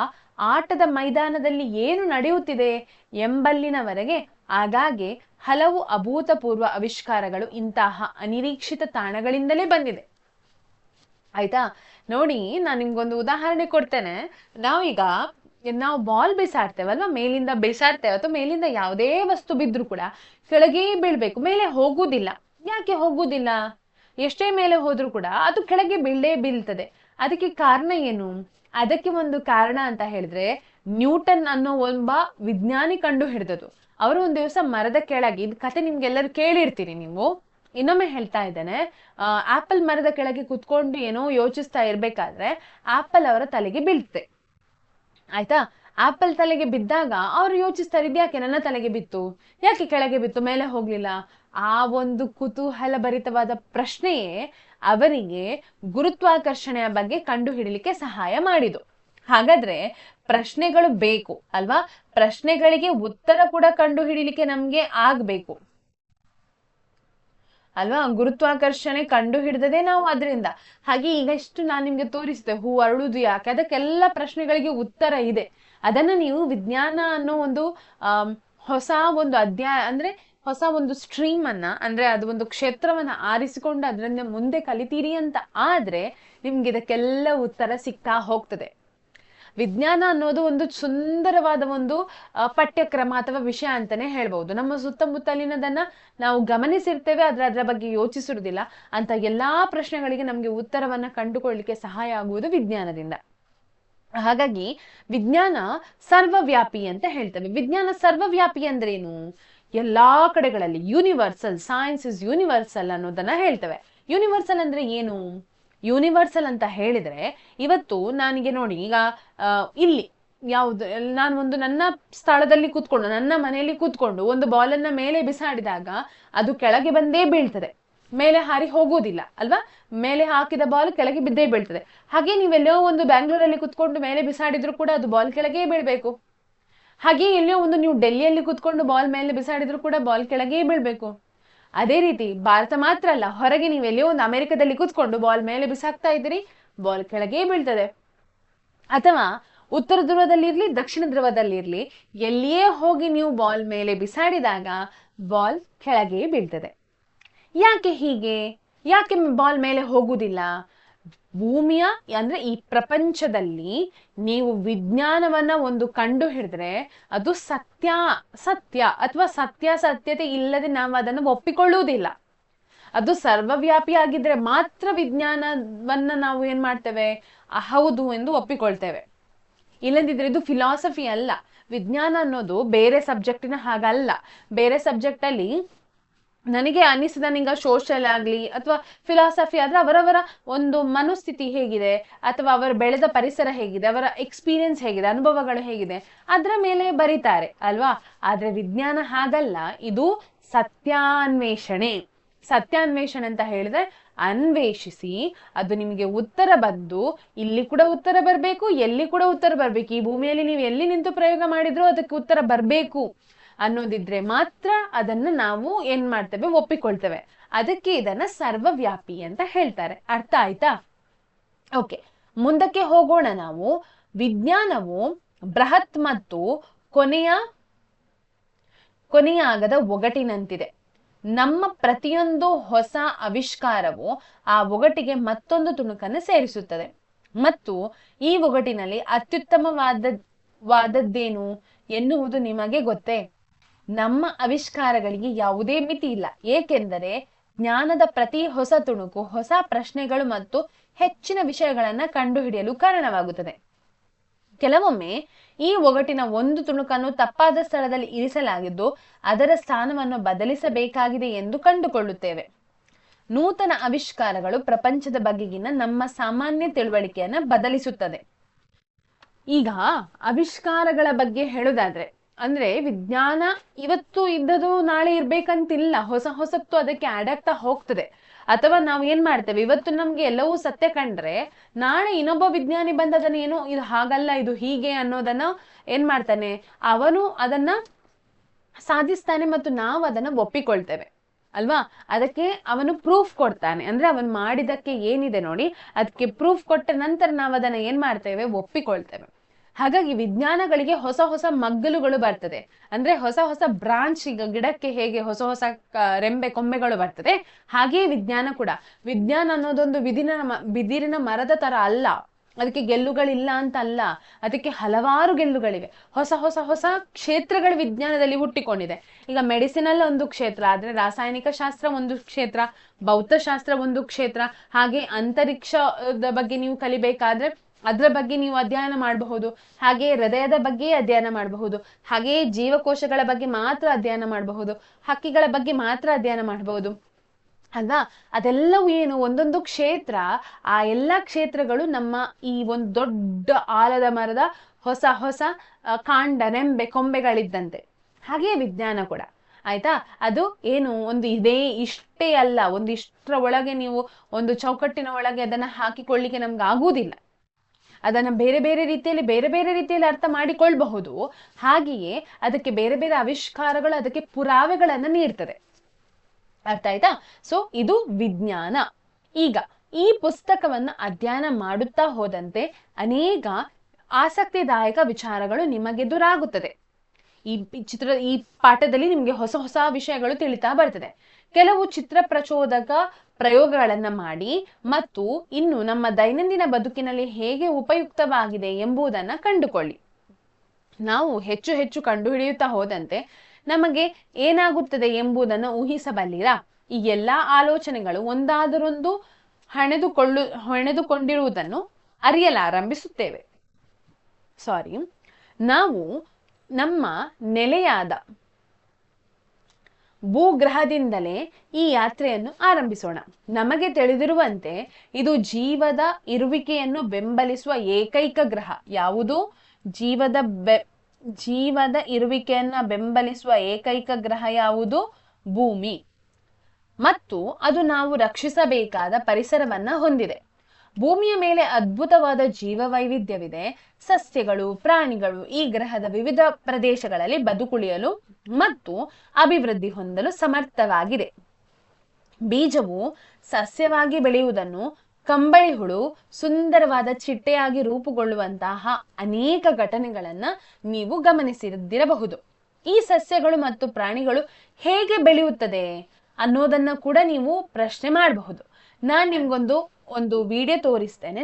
ಆಟದ ಮೈದಾನದಲ್ಲಿ ಏನು ನಡೆಯುತ್ತಿದೆ ಎಂಬಲ್ಲಿನವರೆಗೆ ಆಗಾಗ್ಗೆ ಹಲವು ಅಭೂತಪೂರ್ವ ಆವಿಷ್ಕಾರಗಳು ಇಂತಹ ಅನಿರೀಕ್ಷಿತ ತಾಣಗಳಿಂದಲೇ ಬಂದಿದೆ. ಆಯ್ತಾ? ನೋಡಿ, ನಾನು ನಿಮ್ಗೊಂದು ಉದಾಹರಣೆ ಕೊಡ್ತೇನೆ. ನಾವು ಬಾಲ್ ಬಿಸಾಡ್ತೇವಲ್ವಾ, ಮೇಲಿಂದ ಬಿಸಾಡ್ತೇವೆ, ಅಥವಾ ಮೇಲಿಂದ ಯಾವುದೇ ವಸ್ತು ಬಿದ್ರೂ ಕೂಡ ಕೆಳಗೆ ಬೀಳ್ಬೇಕು, ಮೇಲೆ ಹೋಗುವುದಿಲ್ಲ. ಯಾಕೆ ಹೋಗುವುದಿಲ್ಲ? ಎಷ್ಟೇ ಮೇಲೆ ಹೋದ್ರೂ ಕೂಡ ಅದು ಕೆಳಗೆ ಬೀಳ್ತದೆ. ಅದಕ್ಕೆ ಕಾರಣ ಏನು? ಅದಕ್ಕೆ ಒಂದು ಕಾರಣ ಅಂತ ಹೇಳಿದ್ರೆ, ನ್ಯೂಟನ್ ಅನ್ನೋ ಒಬ್ಬ ವಿಜ್ಞಾನಿ ಕಂಡು ಹಿಡಿದದು. ಅವರು ಒಂದು ದಿವಸ ಮರದ ಕೆಳಗೆ, ಇದು ಕತೆ ನಿಮ್ಗೆಲ್ಲರೂ ಕೇಳಿರ್ತೀರಿ ನೀವು, ಇನ್ನೊಮ್ಮೆ ಹೇಳ್ತಾ ಇದ್ದೇನೆ. ಆಪಲ್ ಮರದ ಕೆಳಗೆ ಕುತ್ಕೊಂಡು ಏನೋ ಯೋಚಿಸ್ತಾ ಇರ್ಬೇಕಾದ್ರೆ ಆಪಲ್ ಅವರ ತಲೆಗೆ ಬೀಳ್ತೆ, ಆಯ್ತಾ? ಆಪಲ್ ತಲೆಗೆ ಬಿದ್ದಾಗ ಅವ್ರು ಯೋಚಿಸ್ತಾರೆ, ಇದ್ಯಾಕೆ ನನ್ನ ತಲೆಗೆ ಬಿತ್ತು, ಯಾಕೆ ಕೆಳಗೆ ಬಿತ್ತು, ಮೇಲೆ ಹೋಗ್ಲಿಲ್ಲ? ಆ ಒಂದು ಕುತೂಹಲ ಭರಿತವಾದ ಪ್ರಶ್ನೆಯೇ ಅವರಿಗೆ ಗುರುತ್ವಾಕರ್ಷಣೆಯ ಬಗ್ಗೆ ಕಂಡು ಹಿಡಿಲಿಕ್ಕೆ ಸಹಾಯ ಮಾಡಿತು. ಹಾಗಾದ್ರೆ ಪ್ರಶ್ನೆಗಳು ಬೇಕು ಅಲ್ವಾ? ಪ್ರಶ್ನೆಗಳಿಗೆ ಉತ್ತರ ಕೂಡ ಕಂಡು ಹಿಡಿಲಿಕ್ಕೆ ನಮ್ಗೆ ಆಗ್ಬೇಕು. ಅಲ್ವಾ? ಗುರುತ್ವಾಕರ್ಷಣೆ ಕಂಡು ಹಿಡಿದದೇ ನಾವು ಅದರಿಂದ. ಹಾಗೆ ಈಗ ಇಷ್ಟು ನಾನು ನಿಮ್ಗೆ ತೋರಿಸಿದೆ ಹೂ ಅರಳುದು ಯಾಕೆ, ಅದಕ್ಕೆಲ್ಲ ಪ್ರಶ್ನೆಗಳಿಗೆ ಉತ್ತರ ಇದೆ. ಅದನ್ನ ನೀವು ವಿಜ್ಞಾನ ಅನ್ನೋ ಒಂದು ಹೊಸ ಒಂದು ಅಧ್ಯಾಯ ಅಂದ್ರೆ ಹೊಸ ಒಂದು ಸ್ಟ್ರೀಮ್ ಅನ್ನ, ಅಂದ್ರೆ ಅದು ಒಂದು ಕ್ಷೇತ್ರವನ್ನ ಆರಿಸಿಕೊಂಡು ಅದರಿಂದ ಮುಂದೆ ಕಲಿತೀರಿ ಅಂತ ಆದ್ರೆ ನಿಮ್ಗೆ ಇದಕ್ಕೆಲ್ಲ ಉತ್ತರ ಸಿಗ್ತಾ ಹೋಗ್ತದೆ. ವಿಜ್ಞಾನ ಅನ್ನೋದು ಒಂದು ಸುಂದರವಾದ ಒಂದು ಪಠ್ಯಕ್ರಮ ಅಥವಾ ವಿಷಯ ಅಂತಾನೆ ಹೇಳ್ಬಹುದು. ನಮ್ಮ ಸುತ್ತಮುತ್ತಲಿನದನ್ನ ನಾವು ಗಮನಿಸಿರ್ತೇವೆ, ಅದರ ಬಗ್ಗೆ ಯೋಚಿಸಿರುವುದಿಲ್ಲ. ಅಂತ ಎಲ್ಲಾ ಪ್ರಶ್ನೆಗಳಿಗೆ ನಮ್ಗೆ ಉತ್ತರವನ್ನ ಕಂಡುಕೊಳ್ಳಿಕ್ಕೆ ಸಹಾಯ ಆಗುವುದು ವಿಜ್ಞಾನದಿಂದ. ಹಾಗಾಗಿ ವಿಜ್ಞಾನ ಸರ್ವವ್ಯಾಪಿ ಅಂತ ಹೇಳ್ತೇವೆ. ವಿಜ್ಞಾನ ಸರ್ವವ್ಯಾಪಿ ಅಂದ್ರೇನು? ಎಲ್ಲಾ ಕಡೆಗಳಲ್ಲಿ ಯೂನಿವರ್ಸಲ್, ಸೈನ್ಸ್ ಇಸ್ ಯೂನಿವರ್ಸಲ್ ಅನ್ನೋದನ್ನ ಹೇಳ್ತೇವೆ. ಯೂನಿವರ್ಸಲ್ ಅಂದ್ರೆ ಏನು? ಯೂನಿವರ್ಸಲ್ ಅಂತ ಹೇಳಿದ್ರೆ ಇವತ್ತು ನನಗೆ ನೋಡಿ, ಈಗ ಇಲ್ಲಿ ಯಾವುದು, ನಾನು ಒಂದು ನನ್ನ ಸ್ಥಳದಲ್ಲಿ ಕೂತ್ಕೊಂಡು, ನನ್ನ ಮನೆಯಲ್ಲಿ ಕೂತ್ಕೊಂಡು ಒಂದು ಬಾಲನ್ನ ಮೇಲೆ ಬಿಸಾಡಿದಾಗ ಅದು ಕೆಳಗೆ ಬಂದೇ ಬೀಳ್ತದೆ, ಮೇಲೆ ಹಾರಿ ಹೋಗುವುದಿಲ್ಲ ಅಲ್ವಾ? ಮೇಲೆ ಹಾಕಿದ ಬಾಲ್ ಕೆಳಗೆ ಬಿದ್ದೇ ಬೀಳ್ತದೆ. ಹಾಗೆ ನೀವೆಲ್ಲೋ ಒಂದು ಬ್ಯಾಂಗ್ಳೂರಲ್ಲಿ ಕುತ್ಕೊಂಡು ಮೇಲೆ ಬಿಸಾಡಿದ್ರು ಕೂಡ ಅದು ಬಾಲ್ ಕೆಳಗೆ ಬೀಳ್ಬೇಕು. ಹಾಗೆ ಎಲ್ಲೋ ಒಂದು ನೀವು ಡೆಲ್ಲಿಯಲ್ಲಿ ಕುತ್ಕೊಂಡು ಬಾಲ್ ಮೇಲೆ ಬಿಸಾಡಿದ್ರು ಕೂಡ ಬಾಲ್ ಕೆಳಗೆ ಬೀಳ್ಬೇಕು. ಅದೇ ರೀತಿ ಭಾರತ ಮಾತ್ರ ಅಲ್ಲ, ಹೊರಗೆ ನೀವೆಲ್ಲೋ ಒಂದು ಅಮೆರಿಕದಲ್ಲಿ ಕೂತ್ಕೊಂಡು ಬಾಲ್ ಮೇಲೆ ಬಿಸಾಕ್ತಾ ಇದ್ದೀರಿ, ಬಾಲ್ ಕೆಳಗೆ ಬೀಳ್ತದೆ. ಅಥವಾ ಉತ್ತರ ಧ್ರುವದಲ್ಲಿರ್ಲಿ ದಕ್ಷಿಣ ಧ್ರುವದಲ್ಲಿರ್ಲಿ, ಎಲ್ಲಿಯೇ ಹೋಗಿ ನೀವು ಬಾಲ್ ಮೇಲೆ ಬಿಸಾಡಿದಾಗ ಬಾಲ್ ಕೆಳಗೆ ಬೀಳ್ತದೆ. ಯಾಕೆ ಹೀಗೆ? ಯಾಕೆ ಬಾಲ್ ಮೇಲೆ ಹೋಗುವುದಿಲ್ಲ? ಭೂಮಿಯ ಅಂದ್ರೆ ಈ ಪ್ರಪಂಚದಲ್ಲಿ ನೀವು ವಿಜ್ಞಾನವನ್ನ ಒಂದು ಕಂಡು ಹಿಡಿದ್ರೆ ಅದು ಸತ್ಯ ಅಥವಾ ಸತ್ಯತೆ ಇಲ್ಲದೆ ನಾವು ಅದನ್ನು ಒಪ್ಪಿಕೊಳ್ಳುವುದಿಲ್ಲ. ಅದು ಸರ್ವವ್ಯಾಪಿಯಾಗಿದ್ರೆ ಮಾತ್ರ ವಿಜ್ಞಾನವನ್ನ ನಾವು ಏನ್ ಮಾಡ್ತೇವೆ, ಹೌದು ಎಂದು ಒಪ್ಪಿಕೊಳ್ತೇವೆ. ಇಲ್ಲದಿದ್ರೆ ಇದು ಫಿಲಾಸಫಿ ಅಲ್ಲ. ವಿಜ್ಞಾನ ಅನ್ನೋದು ಬೇರೆ ಸಬ್ಜೆಕ್ಟಿನ ಹಾಗಲ್ಲ. ಬೇರೆ ಸಬ್ಜೆಕ್ಟ್ ಅಲ್ಲಿ ನನಗೆ ಅನಿಸಿದ ನಿಂಗ ಸೋಷಲ್ ಆಗ್ಲಿ ಅಥವಾ ಫಿಲಾಸಫಿ ಆದ್ರೆ ಅವರವರ ಒಂದು ಮನಸ್ಥಿತಿ ಹೇಗಿದೆ, ಅಥವಾ ಅವರು ಬೆಳೆದ ಪರಿಸರ ಹೇಗಿದೆ, ಅವರ ಎಕ್ಸ್ಪೀರಿಯನ್ಸ್ ಹೇಗಿದೆ, ಅನುಭವಗಳು ಹೇಗಿದೆ, ಅದರ ಮೇಲೆ ಬರೀತಾರೆ ಅಲ್ವಾ? ಆದ್ರೆ ವಿಜ್ಞಾನ ಹಾಗಲ್ಲ. ಇದು ಸತ್ಯಾನ್ವೇಷಣೆ ಅಂತ ಹೇಳಿದ್ರೆ ಅನ್ವೇಷಿಸಿ ಅದು ನಿಮಗೆ ಉತ್ತರ ಬಂದು, ಇಲ್ಲಿ ಕೂಡ ಉತ್ತರ ಬರ್ಬೇಕು, ಎಲ್ಲಿ ಕೂಡ ಉತ್ತರ ಬರ್ಬೇಕು, ಈ ಭೂಮಿಯಲ್ಲಿ ನೀವು ಎಲ್ಲಿ ನಿಂತು ಪ್ರಯೋಗ ಮಾಡಿದ್ರು ಅದಕ್ಕೆ ಉತ್ತರ ಬರ್ಬೇಕು ಅನ್ನೋದಿದ್ರೆ ಮಾತ್ರ ಅದನ್ನ ನಾವು ಏನ್ ಮಾಡ್ತೇವೆ, ಒಪ್ಪಿಕೊಳ್ತೇವೆ. ಅದಕ್ಕೆ ಇದನ್ನ ಸರ್ವವ್ಯಾಪಿ ಅಂತ ಹೇಳ್ತಾರೆ. ಅರ್ಥ ಆಯ್ತಾ? ಓಕೆ, ಮುಂದಕ್ಕೆ ಹೋಗೋಣ ನಾವು. ವಿಜ್ಞಾನವು ಬೃಹತ್ ಮತ್ತು ಕೊನೆಯಾಗದ ಒಗಟಿನಂತಿದೆ. ನಮ್ಮ ಪ್ರತಿಯೊಂದು ಹೊಸ ಆವಿಷ್ಕಾರವು ಆ ಒಗಟಿಗೆ ಮತ್ತೊಂದು ತುಣುಕನ್ನು ಸೇರಿಸುತ್ತದೆ. ಮತ್ತು ಈ ಒಗಟಿನಲ್ಲಿ ಅತ್ಯುತ್ತಮವಾದದ್ದೇನು ಎನ್ನುವುದು ನಿಮಗೆ ಗೊತ್ತೇ? ನಮ್ಮ ಆವಿಷ್ಕಾರಗಳಿಗೆ ಯಾವುದೇ ಮಿತಿ ಇಲ್ಲ, ಏಕೆಂದರೆ ಜ್ಞಾನದ ಪ್ರತಿ ಹೊಸ ತುಣುಕು ಹೊಸ ಪ್ರಶ್ನೆಗಳು ಮತ್ತು ಹೆಚ್ಚಿನ ವಿಷಯಗಳನ್ನ ಕಂಡುಹಿಡಿಯಲು ಕಾರಣವಾಗುತ್ತದೆ. ಕೆಲವೊಮ್ಮೆ ಈ ಒಗಟಿನ ಒಂದು ತುಣುಕನ್ನು ತಪ್ಪಾದ ಸ್ಥಳದಲ್ಲಿ ಇರಿಸಲಾಗಿದ್ದು ಅದರ ಸ್ಥಾನವನ್ನು ಬದಲಿಸಬೇಕಾಗಿದೆ ಎಂದು ಕಂಡುಕೊಳ್ಳುತ್ತೇವೆ. ನೂತನ ಆವಿಷ್ಕಾರಗಳು ಪ್ರಪಂಚದ ಬಗೆಗಿನ ನಮ್ಮ ಸಾಮಾನ್ಯ ತಿಳುವಳಿಕೆಯನ್ನ ಬದಲಿಸುತ್ತದೆ. ಈಗ ಆವಿಷ್ಕಾರಗಳ ಬಗ್ಗೆ ಹೇಳುದಾದ್ರೆ, ಅಂದ್ರೆ ವಿಜ್ಞಾನ ಇವತ್ತು ಇದ್ದದು ನಾಳೆ ಇರ್ಬೇಕಂತಿಲ್ಲ, ಹೊಸತ್ತು ಅದಕ್ಕೆ ಆಡ್ ಆಗ್ತಾ ಹೋಗ್ತದೆ. ಅಥವಾ ನಾವು ಏನ್ ಮಾಡ್ತೇವೆ, ಇವತ್ತು ನಮ್ಗೆ ಎಲ್ಲವೂ ಸತ್ಯ ಕಂಡ್ರೆ ನಾಳೆ ಇನ್ನೊಬ್ಬ ವಿಜ್ಞಾನಿ ಬಂದ ಅದನ್ನ ಏನು ಇದು ಹಾಗಲ್ಲ ಇದು ಹೀಗೆ ಅನ್ನೋದನ್ನ ಏನ್ ಮಾಡ್ತಾನೆ, ಅವನು ಅದನ್ನ ಸಾಧಿಸ್ತಾನೆ ಮತ್ತು ನಾವು ಅದನ್ನ ಒಪ್ಪಿಕೊಳ್ತೇವೆ ಅಲ್ವಾ? ಅದಕ್ಕೆ ಅವನು ಪ್ರೂಫ್ ಕೊಡ್ತಾನೆ, ಅಂದ್ರೆ ಅವನು ಮಾಡಿದಕ್ಕೆ ಏನಿದೆ ನೋಡಿ ಅದಕ್ಕೆ ಪ್ರೂಫ್ ಕೊಟ್ಟ ನಂತರ ನಾವು ಅದನ್ನ ಏನ್ ಮಾಡ್ತೇವೆ, ಒಪ್ಪಿಕೊಳ್ತೇವೆ. ಹಾಗಾಗಿ ವಿಜ್ಞಾನಗಳಿಗೆ ಹೊಸ ಮಗ್ಗಲುಗಳು ಬರ್ತದೆ, ಅಂದ್ರೆ ಹೊಸ ಬ್ರಾಂಚ್. ಈಗ ಗಿಡಕ್ಕೆ ಹೇಗೆ ಹೊಸ ರೆಂಬೆ ಕೊಂಬೆಗಳು ಬರ್ತದೆ, ಹಾಗೆಯೇ ವಿಜ್ಞಾನ ಕೂಡ. ವಿಜ್ಞಾನ ಅನ್ನೋದೊಂದು ಬಿದಿರಿನ ಮರದ ತರ ಅಲ್ಲ, ಅದಕ್ಕೆ ಗೆಲ್ಲುಗಳಿಲ್ಲ ಅಂತ ಅಲ್ಲ, ಅದಕ್ಕೆ ಹಲವಾರು ಗೆಲ್ಲುಗಳಿವೆ. ಹೊಸ ಕ್ಷೇತ್ರಗಳು ವಿಜ್ಞಾನದಲ್ಲಿ ಹುಟ್ಟಿಕೊಂಡಿದೆ. ಈಗ ಮೆಡಿಸಿನಲ್ ಒಂದು ಕ್ಷೇತ್ರ ಆದ್ರೆ ರಾಸಾಯನಿಕ ಶಾಸ್ತ್ರ ಒಂದು ಕ್ಷೇತ್ರ, ಭೌತಶಾಸ್ತ್ರ ಒಂದು ಕ್ಷೇತ್ರ, ಹಾಗೆ ಅಂತರಿಕ್ಷದ ಬಗ್ಗೆ ನೀವು ಕಲಿಬೇಕಾದ್ರೆ ಅದರ ಬಗ್ಗೆ ನೀವು ಅಧ್ಯಯನ ಮಾಡಬಹುದು. ಹಾಗೆ ಹೃದಯದ ಬಗ್ಗೆ ಅಧ್ಯಯನ ಮಾಡಬಹುದು. ಹಾಗೆ ಜೀವಕೋಶಗಳ ಬಗ್ಗೆ ಮಾತ್ರ ಅಧ್ಯಯನ ಮಾಡಬಹುದು. ಹಕ್ಕಿಗಳ ಬಗ್ಗೆ ಮಾತ್ರ ಅಧ್ಯಯನ ಮಾಡಬಹುದು ಅಲ್ವಾ? ಅದೆಲ್ಲವೂ ಏನು, ಒಂದೊಂದು ಕ್ಷೇತ್ರ. ಆ ಎಲ್ಲಾ ಕ್ಷೇತ್ರಗಳು ನಮ್ಮ ಈ ಒಂದು ದೊಡ್ಡ ಆಲದ ಮರದ ಹೊಸ ಕಾಂಡ, ರೆಂಬೆ, ಕೊಂಬೆಗಳಿದ್ದಂತೆ. ಹಾಗೆ ವಿಜ್ಞಾನ ಕೂಡ. ಆಯ್ತಾ? ಅದು ಏನು ಒಂದು ಇಷ್ಟೇ ಅಲ್ಲ, ಒಂದಿಷ್ಟರ ಒಳಗೆ ನೀವು ಒಂದು ಚೌಕಟ್ಟಿನ ಒಳಗೆ ಅದನ್ನ ಹಾಕಿಕೊಳ್ಳಿಕ್ಕೆ ನಮ್ಗೆ ಆಗುವುದಿಲ್ಲ. ಅದನ್ನ ಬೇರೆ ಬೇರೆ ರೀತಿಯಲ್ಲಿ ಅರ್ಥ ಮಾಡಿಕೊಳ್ಬಹುದು. ಹಾಗೆಯೇ ಅದಕ್ಕೆ ಬೇರೆ ಬೇರೆ ಆವಿಷ್ಕಾರಗಳು ಅದಕ್ಕೆ ಪುರಾವೆಗಳನ್ನ ನೀಡ್ತದೆ. ಅರ್ಥ ಆಯ್ತಾ? ಸೊ ಇದು ವಿಜ್ಞಾನ. ಈಗ ಈ ಪುಸ್ತಕವನ್ನ ಅಧ್ಯಯನ ಮಾಡುತ್ತಾ ಹೋದಂತೆ ಅನೇಕ ಆಸಕ್ತಿದಾಯಕ ವಿಚಾರಗಳು ನಿಮಗೆದುರಾಗುತ್ತದೆ. ಈ ಪಾಠದಲ್ಲಿ ನಿಮ್ಗೆ ಹೊಸ ಹೊಸ ವಿಷಯಗಳು ತಿಳಿತಾ ಬರ್ತದೆ. ಕೆಲವು ಚಿತ್ರ ಪ್ರಚೋದಕ ಪ್ರಯೋಗಗಳನ್ನ ಮಾಡಿ ಮತ್ತು ಇನ್ನು ನಮ್ಮ ದೈನಂದಿನ ಬದುಕಿನಲ್ಲಿ ಹೇಗೆ ಉಪಯುಕ್ತವಾಗಿದೆ ಎಂಬುದನ್ನ ಕಂಡುಕೊಳ್ಳಿ. ನಾವು ಹೆಚ್ಚು ಹೆಚ್ಚು ಕಂಡುಹಿಡಿಯುತ್ತಾ ಹೋದಂತೆ ನಮಗೆ ಏನಾಗುತ್ತದೆ ಎಂಬುದನ್ನು ಊಹಿಸಬಲ್ಲಿರಾ? ಈ ಎಲ್ಲಾ ಆಲೋಚನೆಗಳು ಒಂದಾದರೊಂದು ಹೆಣೆದುಕೊಂಡಿರುವುದನ್ನು ಅರಿಯಲಾರಂಭಿಸುತ್ತೇವೆ. ನಾವು ನಮ್ಮ ನೆಲೆಯಾದ ಭೂಗ್ರಹದಿಂದಲೇ ಈ ಯಾತ್ರೆಯನ್ನು ಆರಂಭಿಸೋಣ. ನಮಗೆ ತಿಳಿದಿರುವಂತೆ ಇದು ಜೀವದ ಇರುವಿಕೆಯನ್ನು ಬೆಂಬಲಿಸುವ ಏಕೈಕ ಗ್ರಹ. ಯಾವುದು? ಜೀವದ ಇರುವಿಕೆಯನ್ನ ಬೆಂಬಲಿಸುವ ಏಕೈಕ ಗ್ರಹ ಯಾವುದು? ಭೂಮಿ. ಮತ್ತು ಅದು ನಾವು ರಕ್ಷಿಸಬೇಕಾದ ಪರಿಸರವನ್ನ ಹೊಂದಿದೆ. ಭೂಮಿಯ ಮೇಲೆ ಅದ್ಭುತವಾದ ಜೀವ ವೈವಿಧ್ಯವಿದೆ. ಸಸ್ಯಗಳು, ಪ್ರಾಣಿಗಳು ಈ ಗ್ರಹದ ವಿವಿಧ ಪ್ರದೇಶಗಳಲ್ಲಿ ಬದುಕುಳಿಯಲು ಮತ್ತು ಅಭಿವೃದ್ಧಿ ಹೊಂದಲು ಸಮರ್ಥವಾಗಿದೆ. ಬೀಜವು ಸಸ್ಯವಾಗಿ ಬೆಳೆಯುವುದನ್ನು, ಕಂಬಳಿ ಹುಳು ಸುಂದರವಾದ ಚಿಟ್ಟೆಯಾಗಿ ರೂಪುಗೊಳ್ಳುವಂತಹ ಅನೇಕ ಘಟನೆಗಳನ್ನ ನೀವು ಗಮನಿಸಿದಿರಬಹುದು. ಈ ಸಸ್ಯಗಳು ಮತ್ತು ಪ್ರಾಣಿಗಳು ಹೇಗೆ ಬೆಳೆಯುತ್ತದೆ ಅನ್ನೋದನ್ನ ಕೂಡ ನೀವು ಪ್ರಶ್ನೆ ಮಾಡಬಹುದು. ನಾನ್ ನಿಮ್ಗೊಂದು ವಿಡಿಯೋ ತೋರಿಸ್ತೇನೆ,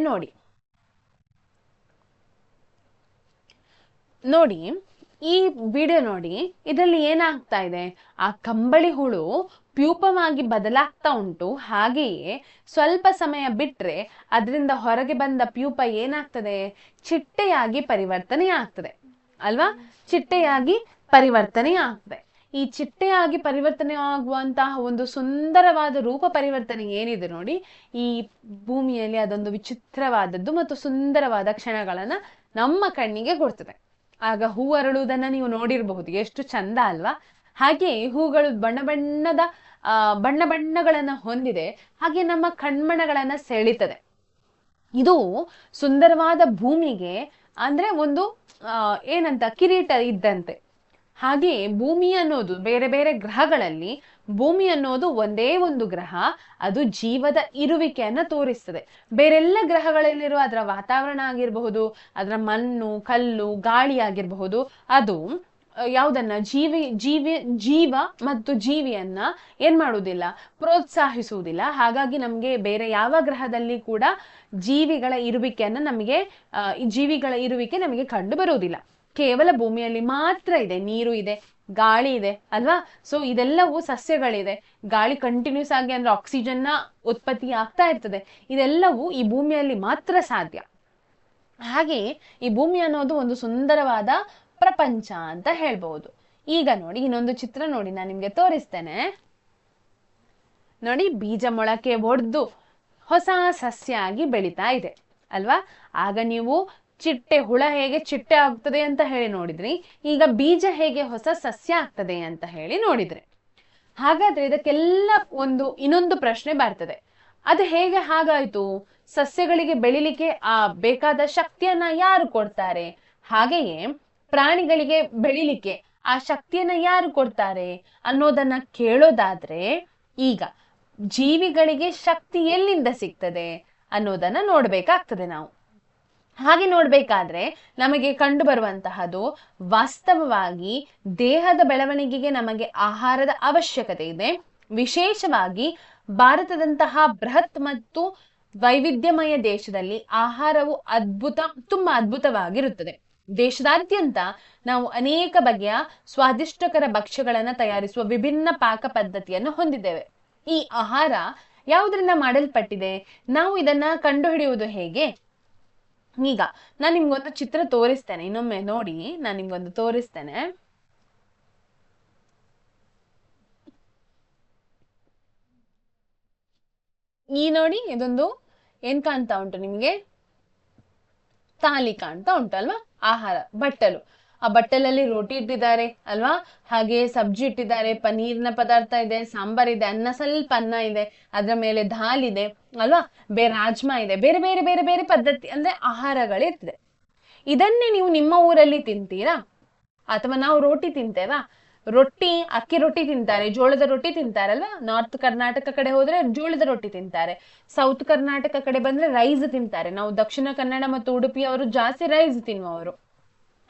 ನೋಡಿ ಈ ವಿಡಿಯೋ ನೋಡಿ. ಇದರಲ್ಲಿ ಏನಾಗ್ತಾ ಇದೆ? ಆ ಕಂಬಳಿ ಹುಳು ಪ್ಯೂಪವಾಗಿ ಬದಲಾಗ್ತಾ ಉಂಟು. ಹಾಗೆಯೇ ಸ್ವಲ್ಪ ಸಮಯ ಬಿಟ್ರೆ ಅದರಿಂದ ಹೊರಗೆ ಬಂದ ಪ್ಯೂಪ ಏನಾಗ್ತದೆ? ಚಿಟ್ಟೆಯಾಗಿ ಪರಿವರ್ತನೆ ಆಗ್ತದೆ ಅಲ್ವಾ? ಚಿಟ್ಟೆಯಾಗಿ ಪರಿವರ್ತನೆ ಆಗ್ತದೆ. ಈ ಚಿಟ್ಟೆಯಾಗಿ ಪರಿವರ್ತನೆ ಆಗುವಂತಹ ಒಂದು ಸುಂದರವಾದ ರೂಪ ಪರಿವರ್ತನೆ ಏನಿದೆ ನೋಡಿ, ಈ ಭೂಮಿಯಲ್ಲಿ ಅದೊಂದು ವಿಚಿತ್ರವಾದದ್ದು ಮತ್ತು ಸುಂದರವಾದ ಕ್ಷಣಗಳನ್ನ ನಮ್ಮ ಕಣ್ಣಿಗೆ ಕೊಡ್ತದೆ. ಆಗ ಹೂ ಅರಳುವುದನ್ನ ನೀವು ನೋಡಿರಬಹುದು, ಎಷ್ಟು ಚಂದ ಅಲ್ವಾ? ಹಾಗೆ ಹೂಗಳು ಬಣ್ಣ ಬಣ್ಣಗಳನ್ನ ಹೊಂದಿದೆ. ಹಾಗೆ ನಮ್ಮ ಕಣ್ಮನಗಳನ್ನ ಸೆಳೀತದೆ. ಇದು ಸುಂದರವಾದ ಭೂಮಿಗೆ ಅಂದ್ರೆ ಒಂದು ಏನಂತ ಕಿರೀಟ ಇದ್ದಂತೆ. ಹಾಗೆ ಭೂಮಿ ಅನ್ನೋದು ಬೇರೆ ಬೇರೆ ಗ್ರಹಗಳಲ್ಲಿ ಭೂಮಿ ಅನ್ನೋದು ಒಂದೇ ಒಂದು ಗ್ರಹ. ಅದು ಜೀವದ ಇರುವಿಕೆಯನ್ನ ತೋರಿಸ್ತದೆ. ಬೇರೆಲ್ಲ ಗ್ರಹಗಳಲ್ಲಿರುವ ಅದರ ವಾತಾವರಣ ಆಗಿರಬಹುದು, ಅದರ ಮಣ್ಣು, ಕಲ್ಲು, ಗಾಳಿ ಆಗಿರಬಹುದು, ಅದು ಯಾವುದನ್ನ ಜೀವ ಮತ್ತು ಜೀವಿಯನ್ನ ಏನ್ ಮಾಡುವುದಿಲ್ಲ, ಪ್ರೋತ್ಸಾಹಿಸುವುದಿಲ್ಲ. ಹಾಗಾಗಿ ನಮ್ಗೆ ಬೇರೆ ಯಾವ ಗ್ರಹದಲ್ಲಿ ಕೂಡ ಜೀವಿಗಳ ಇರುವಿಕೆ ನಮಗೆ ಕಂಡು ಬರುವುದಿಲ್ಲ. ಕೇವಲ ಭೂಮಿಯಲ್ಲಿ ಮಾತ್ರ ಇದೆ. ನೀರು ಇದೆ, ಗಾಳಿ ಇದೆ ಅಲ್ವಾ? ಸೊ ಇದೆಲ್ಲವೂ ಸಸ್ಯಗಳಿದೆ. ಗಾಳಿ ಕಂಟಿನ್ಯೂಸ್ ಆಗಿ ಅಂದ್ರೆ ಆಕ್ಸಿಜನ್ನ ಉತ್ಪತ್ತಿ ಆಗ್ತಾ ಇರ್ತದೆ. ಇದೆಲ್ಲವೂ ಈ ಭೂಮಿಯಲ್ಲಿ ಮಾತ್ರ ಸಾಧ್ಯ. ಹಾಗೆ ಈ ಭೂಮಿ ಅನ್ನೋದು ಒಂದು ಸುಂದರವಾದ ಪ್ರಪಂಚ ಅಂತ ಹೇಳ್ಬಹುದು. ಈಗ ನೋಡಿ ಇನ್ನೊಂದು ಚಿತ್ರ ನೋಡಿ, ನಾನು ನಿಮ್ಗೆ ತೋರಿಸ್ತೇನೆ ನೋಡಿ. ಬೀಜ ಮೊಳಕೆ ಒಡೆದು ಹೊಸ ಸಸ್ಯ ಆಗಿ ಬೆಳೀತಾ ಇದೆ ಅಲ್ವಾ? ಆಗ ನೀವು ಹುಳ ಹೇಗೆ ಚಿಟ್ಟೆ ಆಗ್ತದೆ ಅಂತ ಹೇಳಿ ನೋಡಿದ್ರಿ. ಈಗ ಬೀಜ ಹೇಗೆ ಹೊಸ ಸಸ್ಯ ಆಗ್ತದೆ ಅಂತ ಹೇಳಿ ನೋಡಿದ್ರೆ, ಹಾಗಾದ್ರೆ ಇದಕ್ಕೆಲ್ಲ ಇನ್ನೊಂದು ಪ್ರಶ್ನೆ ಬರ್ತದೆ. ಅದು ಹೇಗೆ ಹಾಗಾಯ್ತು? ಸಸ್ಯಗಳಿಗೆ ಬೆಳಿಲಿಕ್ಕೆ ಬೇಕಾದ ಶಕ್ತಿಯನ್ನ ಯಾರು ಕೊಡ್ತಾರೆ? ಹಾಗೆಯೇ ಪ್ರಾಣಿಗಳಿಗೆ ಬೆಳಿಲಿಕ್ಕೆ ಆ ಶಕ್ತಿಯನ್ನ ಯಾರು ಕೊಡ್ತಾರೆ ಅನ್ನೋದನ್ನ ಕೇಳೋದಾದ್ರೆ, ಈಗ ಜೀವಿಗಳಿಗೆ ಶಕ್ತಿ ಎಲ್ಲಿಂದ ಸಿಗ್ತದೆ ಅನ್ನೋದನ್ನ ನೋಡ್ಬೇಕಾಗ್ತದೆ ನಾವು. ಹಾಗೆ ನೋಡ್ಬೇಕಾದ್ರೆ ನಮಗೆ ಕಂಡು ಬರುವಂತಹದ್ದು ವಾಸ್ತವವಾಗಿ ದೇಹದ ಬೆಳವಣಿಗೆಗೆ ನಮಗೆ ಆಹಾರದ ಅವಶ್ಯಕತೆ ಇದೆ. ವಿಶೇಷವಾಗಿ ಭಾರತದಂತಹ ಬೃಹತ್ ಮತ್ತು ವೈವಿಧ್ಯಮಯ ದೇಶದಲ್ಲಿ ಆಹಾರವು ತುಂಬಾ ಅದ್ಭುತವಾಗಿರುತ್ತದೆ. ದೇಶದಾದ್ಯಂತ ನಾವು ಅನೇಕ ಬಗೆಯ ಸ್ವಾದಿಷ್ಟಕರ ಭಕ್ಷ್ಯಗಳನ್ನ ತಯಾರಿಸುವ ವಿಭಿನ್ನ ಪಾಕ ಪದ್ಧತಿಯನ್ನು ಹೊಂದಿದ್ದೇವೆ. ಈ ಆಹಾರ ಯಾವುದರಿಂದ ಮಾಡಲ್ಪಟ್ಟಿದೆ? ನಾವು ಇದನ್ನ ಕಂಡುಹಿಡಿಯುವುದು ಹೇಗೆ? ಈಗ ನಾನು ನಿಮ್ಗೊಂದು ಚಿತ್ರ ತೋರಿಸ್ತೇನೆ, ಇನ್ನೊಮ್ಮೆ ನೋಡಿ. ನಾನು ನಿಮ್ಗೊಂದು ತೋರಿಸ್ತೇನೆ. ಈ ನೋಡಿ, ಇದೊಂದು ಏನ್ ಕಾಣ್ತಾ ಉಂಟು ನಿಮ್ಗೆ? ತಾಲಿ ಕಾಣ್ತಾ ಉಂಟಲ್ವಾ? ಆಹಾರ ಬಟ್ಟಲು. ಆ ಬಟ್ಟಲಲ್ಲಿ ರೋಟಿ ಇಟ್ಟಿದ್ದಾರೆ ಅಲ್ವಾ? ಹಾಗೆ ಸಬ್ಜಿ ಇಟ್ಟಿದ್ದಾರೆ, ಪನ್ನೀರ್ನ ಪದಾರ್ಥ ಇದೆ, ಸಾಂಬಾರ್ ಇದೆ, ಸ್ವಲ್ಪ ಅನ್ನ ಇದೆ, ಅದ್ರ ಮೇಲೆ ದಾಲ್ ಇದೆ ಅಲ್ವಾ? ರಾಜ್ಮಾ ಇದೆ, ಬೇರೆ ಬೇರೆ ಬೇರೆ ಬೇರೆ ಪದ್ಧತಿ ಅಂದ್ರೆ ಆಹಾರಗಳಿರ್ತದೆ. ಇದನ್ನೇ ನೀವು ನಿಮ್ಮ ಊರಲ್ಲಿ ತಿಂತೀರಾ? ಅಥವಾ ನಾವು ರೋಟಿ ತಿಂತೇವಾ? ರೊಟ್ಟಿ, ಅಕ್ಕಿ ರೊಟ್ಟಿ ತಿಂತಾರೆ, ಜೋಳದ ರೊಟ್ಟಿ ತಿಂತಾರಲ್ವಾ. ನಾರ್ತ್ ಕರ್ನಾಟಕ ಕಡೆ ಹೋದ್ರೆ ಜೋಳದ ರೊಟ್ಟಿ ತಿಂತಾರೆ, ಸೌತ್ ಕರ್ನಾಟಕ ಕಡೆ ಬಂದ್ರೆ ರೈಸ್ ತಿಂತಾರೆ. ನಾವು ದಕ್ಷಿಣ ಕನ್ನಡ ಮತ್ತು ಉಡುಪಿ ಅವರು ಜಾಸ್ತಿ ರೈಸ್ ತಿನ್ನುವವರು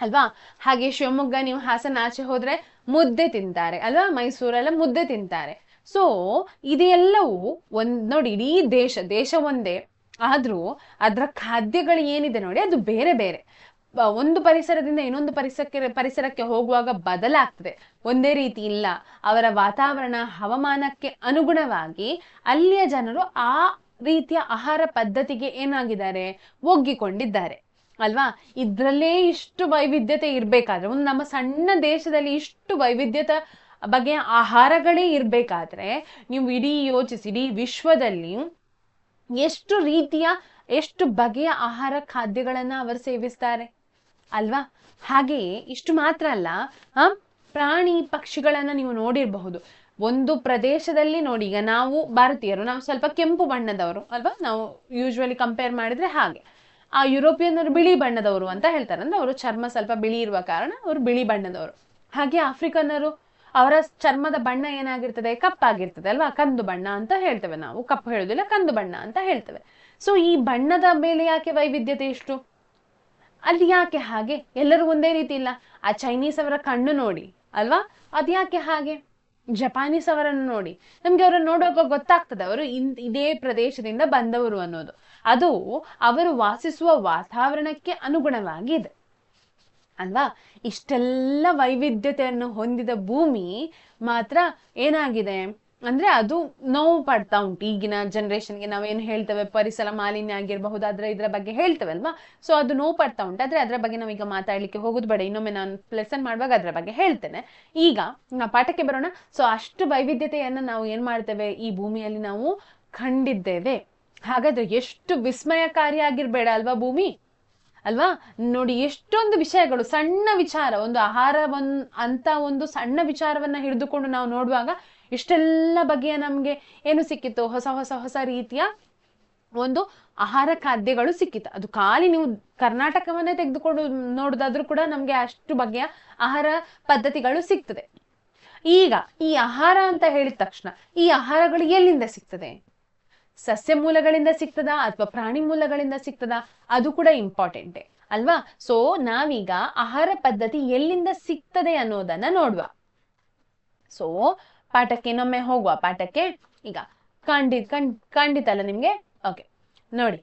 ಅಲ್ವಾ. ಹಾಗೆ ಶಿವಮೊಗ್ಗ, ನೀವು ಹಾಸನ ಆಚೆ ಹೋದ್ರೆ ಮುದ್ದೆ ತಿಂತಾರೆ ಅಲ್ವಾ, ಮೈಸೂರೆಲ್ಲ ಮುದ್ದೆ ತಿಂತಾರೆ. ಸೊ ಇದೆಲ್ಲವೂ ನೋಡಿ, ಇಡೀ ದೇಶ ಒಂದೇ, ಆದ್ರೂ ಅದರ ಖಾದ್ಯಗಳು ಏನಿದೆ ನೋಡಿ, ಅದು ಬೇರೆ ಬೇರೆ. ಒಂದು ಪರಿಸರದಿಂದ ಇನ್ನೊಂದು ಪರಿಸರಕ್ಕೆ ಹೋಗುವಾಗ ಬದಲಾಗ್ತದೆ, ಒಂದೇ ರೀತಿ ಇಲ್ಲ. ಅವರ ವಾತಾವರಣ, ಹವಾಮಾನಕ್ಕೆ ಅನುಗುಣವಾಗಿ ಅಲ್ಲಿಯ ಜನರು ಆ ರೀತಿಯ ಆಹಾರ ಪದ್ಧತಿಗೆ ಏನಾಗಿದ್ದಾರೆ, ಒಗ್ಗಿಕೊಂಡಿದ್ದಾರೆ ಅಲ್ವಾ. ಇದ್ರಲ್ಲೇ ಇಷ್ಟು ವೈವಿಧ್ಯತೆ ಇರ್ಬೇಕಾದ್ರೆ, ಒಂದು ನಮ್ಮ ಸಣ್ಣ ದೇಶದಲ್ಲಿ ಇಷ್ಟು ವೈವಿಧ್ಯತೆ ಬಗೆಯ ಆಹಾರಗಳೇ ಇರ್ಬೇಕಾದ್ರೆ, ನೀವು ಯೋಚಿಸಿ, ಇಡೀ ವಿಶ್ವದಲ್ಲಿ ಎಷ್ಟು ರೀತಿಯ, ಎಷ್ಟು ಬಗೆಯ ಆಹಾರ ಖಾದ್ಯಗಳನ್ನ ಅವರು ಸೇವಿಸ್ತಾರೆ ಅಲ್ವಾ. ಹಾಗೆಯೇ ಇಷ್ಟು ಮಾತ್ರ ಅಲ್ಲ, ಪ್ರಾಣಿ ಪಕ್ಷಿಗಳನ್ನ ನೀವು ನೋಡಿರಬಹುದು. ಒಂದು ಪ್ರದೇಶದಲ್ಲಿ ನೋಡಿ, ಈಗ ನಾವು ಭಾರತೀಯರು, ನಾವು ಸ್ವಲ್ಪ ಕೆಂಪು ಬಣ್ಣದವರು ಅಲ್ವಾ, ನಾವು ಯೂಶುವಲಿ ಕಂಪೇರ್ ಮಾಡಿದ್ರೆ. ಹಾಗೆ ಆ ಯುರೋಪಿಯನ್ನರು ಬಿಳಿ ಬಣ್ಣದವರು ಅಂತ ಹೇಳ್ತಾರೆ, ಅಂದ್ರೆ ಅವರು ಚರ್ಮ ಸ್ವಲ್ಪ ಬಿಳಿ ಇರುವ ಕಾರಣ ಅವರು ಬಿಳಿ ಬಣ್ಣದವರು. ಹಾಗೆ ಆಫ್ರಿಕನ್ನರು, ಅವರ ಚರ್ಮದ ಬಣ್ಣ ಏನಾಗಿರ್ತದೆ, ಕಪ್ಪಾಗಿರ್ತದೆ ಅಲ್ವಾ, ಕಂದು ಬಣ್ಣ ಅಂತ ಹೇಳ್ತೇವೆ ನಾವು. ಕಪ್ಪು ಹೇಳುದಿಲ್ಲ, ಕಂದು ಬಣ್ಣ ಅಂತ ಹೇಳ್ತೇವೆ. ಸೊ ಈ ಬಣ್ಣದ ಮೇಲೆ ಯಾಕೆ ವೈವಿಧ್ಯತೆ ಇಷ್ಟು, ಅಲ್ಲಿ ಯಾಕೆ ಹಾಗೆ, ಎಲ್ಲರೂ ಒಂದೇ ರೀತಿ ಇಲ್ಲ. ಆ ಚೈನೀಸ್ ಅವರ ಕಣ್ಣು ನೋಡಿ ಅಲ್ವಾ, ಅದ್ಯಾಕೆ ಹಾಗೆ. ಜಪಾನೀಸ್ ಅವರನ್ನು ನೋಡಿ, ನಮ್ಗೆ ಅವರನ್ನು ನೋಡುವಾಗ ಗೊತ್ತಾಗ್ತದೆ ಅವರು ಇದೇ ಪ್ರದೇಶದಿಂದ ಬಂದವರು ಅನ್ನೋದು. ಅದು ಅವರು ವಾಸಿಸುವ ವಾತಾವರಣಕ್ಕೆ ಅನುಗುಣವಾಗಿದೆ ಅಲ್ವಾ. ಇಷ್ಟೆಲ್ಲ ವೈವಿಧ್ಯತೆಯನ್ನು ಹೊಂದಿದ ಭೂಮಿ ಮಾತ್ರ ಏನಾಗಿದೆ ಅಂದ್ರೆ, ಅದು ನೋವು ಪಡ್ತಾ ಉಂಟು ಈಗಿನ ಜನರೇಷನ್ಗೆ. ನಾವೇನು ಹೇಳ್ತೇವೆ, ಪರಿಸರ ಮಾಲಿನ್ಯ ಆಗಿರಬಹುದು, ಇದರ ಬಗ್ಗೆ ಹೇಳ್ತೇವೆ ಅಲ್ವಾ. ಸೊ ಅದು ನೋವು ಪಡ್ತಾ ಉಂಟು. ಆದ್ರೆ ಅದರ ಬಗ್ಗೆ ನಾವೀಗ ಮಾತಾಡ್ಲಿಕ್ಕೆ ಹೋಗುದು ಬೇಡ, ಇನ್ನೊಮ್ಮೆ ನಾನು ಲೆಸನ್ ಮಾಡುವಾಗ ಅದರ ಬಗ್ಗೆ ಹೇಳ್ತೇನೆ. ಈಗ ನಾವು ಪಾಠಕ್ಕೆ ಬರೋಣ. ಸೊ ಅಷ್ಟು ವೈವಿಧ್ಯತೆಯನ್ನ ನಾವು ಏನ್ ಮಾಡ್ತೇವೆ, ಈ ಭೂಮಿಯಲ್ಲಿ ನಾವು ಕಂಡಿದ್ದೇವೆ. ಹಾಗಾದ್ರೆ ಎಷ್ಟು ವಿಸ್ಮಯಕಾರಿಯಾಗಿರ್ಬೇಡ ಅಲ್ವಾ ಭೂಮಿ ಅಲ್ವಾ. ನೋಡಿ, ಎಷ್ಟೊಂದು ವಿಷಯಗಳು, ಸಣ್ಣ ವಿಚಾರ, ಒಂದು ಆಹಾರ ಅಂತ ಒಂದು ಸಣ್ಣ ವಿಚಾರವನ್ನ ಹಿಡಿದುಕೊಂಡು ನಾವು ನೋಡುವಾಗ ಇಷ್ಟೆಲ್ಲ ಬಗೆಯ ನಮ್ಗೆ ಏನು ಸಿಕ್ಕಿತ್ತು, ಹೊಸ ಹೊಸ ಹೊಸ ರೀತಿಯ ಒಂದು ಆಹಾರ ಖಾದ್ಯಗಳು ಸಿಕ್ಕಿತ್ತು. ಅದು ಖಾಲಿ ನೀವು ಕರ್ನಾಟಕವನ್ನೇ ತೆಗೆದುಕೊಂಡು ನೋಡುದಾದ್ರೂ ಕೂಡ ನಮ್ಗೆ ಅಷ್ಟು ಬಗೆಯ ಆಹಾರ ಪದ್ಧತಿಗಳು ಸಿಗ್ತದೆ. ಈಗ ಈ ಆಹಾರ ಅಂತ ಹೇಳಿದ ತಕ್ಷಣ, ಈ ಆಹಾರಗಳು ಎಲ್ಲಿಂದ ಸಿಗ್ತದೆ, ಸಸ್ಯ ಮೂಲಗಳಿಂದ ಸಿಗ್ತದಾ ಅಥವಾ ಪ್ರಾಣಿ ಮೂಲಗಳಿಂದ ಸಿಗ್ತದಾ, ಅದು ಕೂಡ ಇಂಪಾರ್ಟೆಂಟೇ ಅಲ್ವಾ. ಸೊ ನಾವೀಗ ಆಹಾರ ಪದ್ಧತಿ ಎಲ್ಲಿಂದ ಸಿಗ್ತದೆ ಅನ್ನೋದನ್ನ ನೋಡುವ. ಸೊ ಪಾಠಕ್ಕೆ ಇನ್ನೊಮ್ಮೆ ಹೋಗುವ. ಪಾಠಕ್ಕೆ ಈಗ ಖಂಡಿತ ಅಲ್ಲ ನಿಮ್ಗೆ. ಓಕೆ ನೋಡಿ,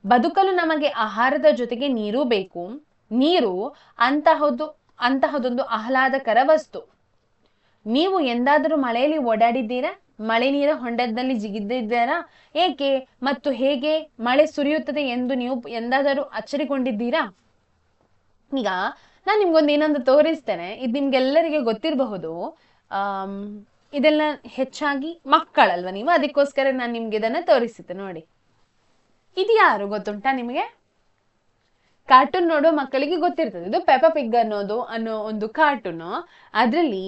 ಬದುಕಲು ನಮಗೆ ಆಹಾರದ ಜೊತೆಗೆ ನೀರು ಬೇಕು. ನೀರು ಅಂತಹದೊಂದು ಆಹ್ಲಾದಕರ ವಸ್ತು. ನೀವು ಎಂದಾದರೂ ಮಳೆಯಲ್ಲಿ ಓಡಾಡಿದ್ದೀರಾ? ಮಳೆ ನೀರ ಹೊಂಡದಲ್ಲಿ ಜಿಗಿದಿದ್ದೀರಾ? ಏಕೆ ಮತ್ತು ಹೇಗೆ ಮಳೆ ಸುರಿಯುತ್ತದೆ ಎಂದು ನೀವು ಎಂದಾದರೂ ಅಚ್ಚರಿಗೊಂಡಿದ್ದೀರಾ? ಈಗ ನಾನು ನಿಮ್ಗೊಂದು ಇನ್ನೊಂದು ತೋರಿಸ್ತೇನೆ. ಇದು ನಿಮ್ಗೆಲ್ಲರಿಗೆ ಗೊತ್ತಿರಬಹುದು. ಇದೆಲ್ಲ ಹೆಚ್ಚಾಗಿ ಮಕ್ಕಳಲ್ವ ನೀವು, ಅದಕ್ಕೋಸ್ಕರ ನಾನು ನಿಮ್ಗೆ ಇದನ್ನ ತೋರಿಸಿದ್ದೆ. ನೋಡಿ, ಇದು ಯಾರು ಗೊತ್ತುಂಟಾ ನಿಮಗೆ? ಕಾರ್ಟೂನ್ ನೋಡೋ ಮಕ್ಕಳಿಗೆ ಗೊತ್ತಿರ್ತದೆ. ಇದು ಪೆಪ್ಪಾ ಪಿಗ್ ಅನ್ನೋ ಒಂದು ಕಾರ್ಟೂನ್. ಅದ್ರಲ್ಲಿ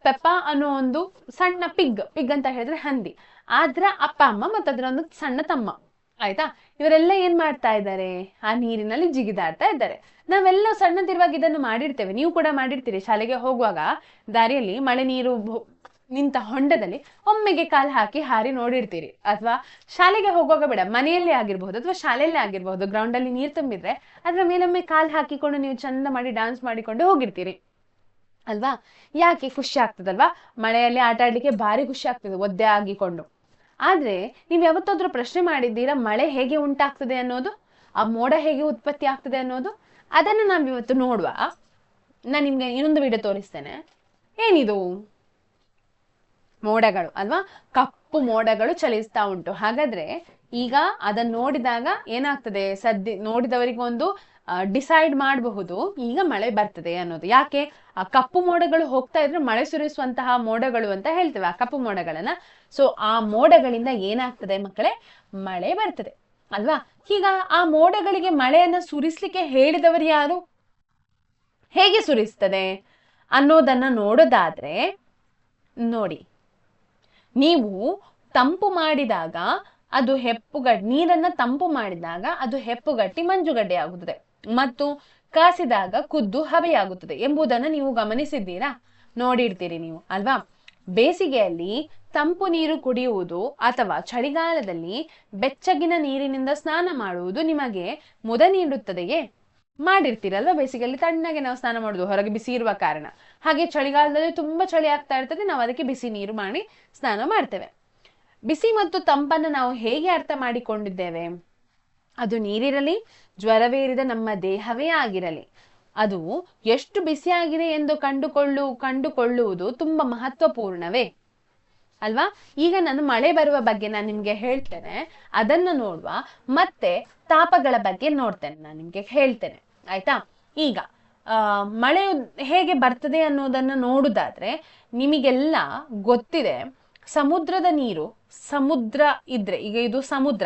ಪೆಪ್ಪಾ ಅನ್ನೋ ಒಂದು ಸಣ್ಣ ಪಿಗ್ ಅಂತ ಹೇಳಿದ್ರೆ ಹಂದಿ, ಅದ್ರ ಅಪ್ಪ ಅಮ್ಮ ಮತ್ತು ಅದ್ರ ಒಂದು ಸಣ್ಣ ತಮ್ಮ, ಆಯ್ತಾ. ಇವರೆಲ್ಲ ಏನ್ ಮಾಡ್ತಾ ಇದ್ದಾರೆ, ಆ ನೀರಿನಲ್ಲಿ ಜಿಗಿದಾಡ್ತಾ ಇದ್ದಾರೆ. ನಾವೆಲ್ಲ ಸಣ್ಣದಿರುವಾಗ ಇದನ್ನು ಮಾಡಿರ್ತೇವೆ, ನೀವು ಕೂಡ ಮಾಡಿರ್ತೀರಿ. ಶಾಲೆಗೆ ಹೋಗುವಾಗ ದಾರಿಯಲ್ಲಿ ಮಳೆ ನೀರು ನಿಂತ ಹೊಂಡದಲ್ಲಿ ಒಮ್ಮೆಗೆ ಕಾಲು ಹಾಕಿ ಹಾರಿ ನೋಡಿರ್ತೀರಿ. ಅಥವಾ ಶಾಲೆಗೆ ಹೋಗುವಾಗ ಬೇಡ, ಮನೆಯಲ್ಲೇ ಆಗಿರ್ಬಹುದು ಅಥವಾ ಶಾಲೆಯಲ್ಲೇ ಆಗಿರ್ಬಹುದು, ಗ್ರೌಂಡ್ ಅಲ್ಲಿ ನೀರು ತುಂಬಿದ್ರೆ ಅದ್ರ ಮೇಲೊಮ್ಮೆ ಕಾಲು ಹಾಕಿಕೊಂಡು ನೀವು ಚಂದ ಮಾಡಿ ಡಾನ್ಸ್ ಮಾಡಿಕೊಂಡು ಹೋಗಿರ್ತೀರಿ ಅಲ್ವಾ. ಯಾಕೆ ಖುಷಿ ಆಗ್ತದಲ್ವಾ, ಮಳೆಯಲ್ಲಿ ಆಟ ಆಡ್ಲಿಕ್ಕೆ ಭಾರಿ ಖುಷಿ ಆಗ್ತದೆ ಒದ್ದೆ ಆಗಿಕೊಂಡು. ಆದ್ರೆ ನೀವ್ ಯಾವತ್ತಾದ್ರೂ ಪ್ರಶ್ನೆ ಮಾಡಿದ್ದೀರಾ, ಮಳೆ ಹೇಗೆ ಉಂಟಾಗ್ತದೆ ಅನ್ನೋದು, ಆ ಮೋಡ ಹೇಗೆ ಉತ್ಪತ್ತಿ ಆಗ್ತದೆ ಅನ್ನೋದು? ಅದನ್ನು ನಾವ್ ಇವತ್ತು ನೋಡುವ. ನಾನು ನಿಮ್ಗೆ ಇನ್ನೊಂದು ವಿಡಿಯೋ ತೋರಿಸ್ತೇನೆ. ಏನಿದು? ಮೋಡಗಳು ಅಲ್ವಾ, ಕಪ್ಪು ಮೋಡಗಳು ಚಲಿಸ್ತಾ ಉಂಟು. ಹಾಗಾದ್ರೆ ಈಗ ಅದನ್ನ ನೋಡಿದಾಗ ಏನಾಗ್ತದೆ, ನೋಡಿದವರಿಗೊಂದು ಡಿಸೈಡ್ ಮಾಡಬಹುದು ಈಗ ಮಳೆ ಬರ್ತದೆ ಅನ್ನೋದು. ಯಾಕೆ? ಆ ಕಪ್ಪು ಮೋಡಗಳು ಹೋಗ್ತಾ ಇದ್ರೆ ಮಳೆ ಸುರಿಸುವಂತಹ ಮೋಡಗಳು ಅಂತ ಹೇಳ್ತೇವೆ ಆ ಕಪ್ಪು ಮೋಡಗಳನ್ನ. ಸೊ ಆ ಮೋಡಗಳಿಂದ ಏನಾಗ್ತದೆ ಮಕ್ಕಳೇ, ಮಳೆ ಬರ್ತದೆ ಅಲ್ವಾ. ಈಗ ಆ ಮೋಡಗಳಿಗೆ ಮಳೆಯನ್ನ ಸುರಿಸ್ಲಿಕ್ಕೆ ಹೇಳಿದವರು ಯಾರು, ಹೇಗೆ ಸುರಿಸ್ತದೆ ಅನ್ನೋದನ್ನ ನೋಡೋದಾದ್ರೆ ನೋಡಿ, ನೀವು ತಂಪು ಮಾಡಿದಾಗ ಅದು ನೀರನ್ನ ತಂಪು ಮಾಡಿದಾಗ ಅದು ಹೆಪ್ಪುಗಟ್ಟಿ ಮಂಜುಗಡ್ಡೆ ಆಗುತ್ತದೆ ಮತ್ತು ಕಾಸಿದಾಗ ಕುದ್ದು ಹಬೆಯಾಗುತ್ತದೆ ಎಂಬುದನ್ನು ನೀವು ಗಮನಿಸಿದ್ದೀರಾ? ನೋಡಿರ್ತೀರಿ ನೀವು ಅಲ್ವಾ. ಬೇಸಿಗೆಯಲ್ಲಿ ತಂಪು ನೀರು ಕುಡಿಯುವುದು ಅಥವಾ ಚಳಿಗಾಲದಲ್ಲಿ ಬೆಚ್ಚಗಿನ ನೀರಿನಿಂದ ಸ್ನಾನ ಮಾಡುವುದು ನಿಮಗೆ ಮುದ ನೀಡುತ್ತದೆಯೇ? ಮಾಡಿರ್ತೀರಲ್ವಾ, ಬೇಸಿಗೆಯಲ್ಲಿ ತಣ್ಣಗೆ ನಾವು ಸ್ನಾನ ಮಾಡುದು, ಹೊರಗೆ ಬಿಸಿ ಇರುವ ಕಾರಣ. ಹಾಗೆ ಚಳಿಗಾಲದಲ್ಲಿ ತುಂಬಾ ಚಳಿ ಆಗ್ತಾ ಇರ್ತದೆ, ನಾವು ಅದಕ್ಕೆ ಬಿಸಿ ನೀರು ಮಾಡಿ ಸ್ನಾನ ಮಾಡ್ತೇವೆ. ಬಿಸಿ ಮತ್ತು ತಂಪನ್ನು ನಾವು ಹೇಗೆ ಅರ್ಥ ಮಾಡಿಕೊಂಡಿದ್ದೇವೆ? ಅದು ನೀರಿರಲಿ, ಜ್ವರವೇರಿದ ನಮ್ಮ ದೇಹವೇ ಆಗಿರಲಿ, ಅದು ಎಷ್ಟು ಬಿಸಿಯಾಗಿದೆ ಎಂದು ಕಂಡುಕೊಳ್ಳುವುದು ತುಂಬಾ ಮಹತ್ವಪೂರ್ಣವೇ ಅಲ್ವಾ. ಈಗ ನಾನು ಮಳೆ ಬರುವ ಬಗ್ಗೆ ನಾನು ನಿಮ್ಗೆ ಹೇಳ್ತೇನೆ, ಅದನ್ನ ನೋಡುವ. ಮತ್ತೆ ತಾಪಗಳ ಬಗ್ಗೆ ನೋಡ್ತೇನೆ, ನಾನು ನಿಮ್ಗೆ ಹೇಳ್ತೇನೆ, ಆಯ್ತಾ. ಈಗ ಮಳೆ ಹೇಗೆ ಬರ್ತದೆ ಅನ್ನೋದನ್ನ ನೋಡುದಾದ್ರೆ ನಿಮಗೆಲ್ಲ ಗೊತ್ತಿದೆ, ಸಮುದ್ರದ ನೀರು, ಸಮುದ್ರ ಇದ್ರೆ, ಈಗ ಇದು ಸಮುದ್ರ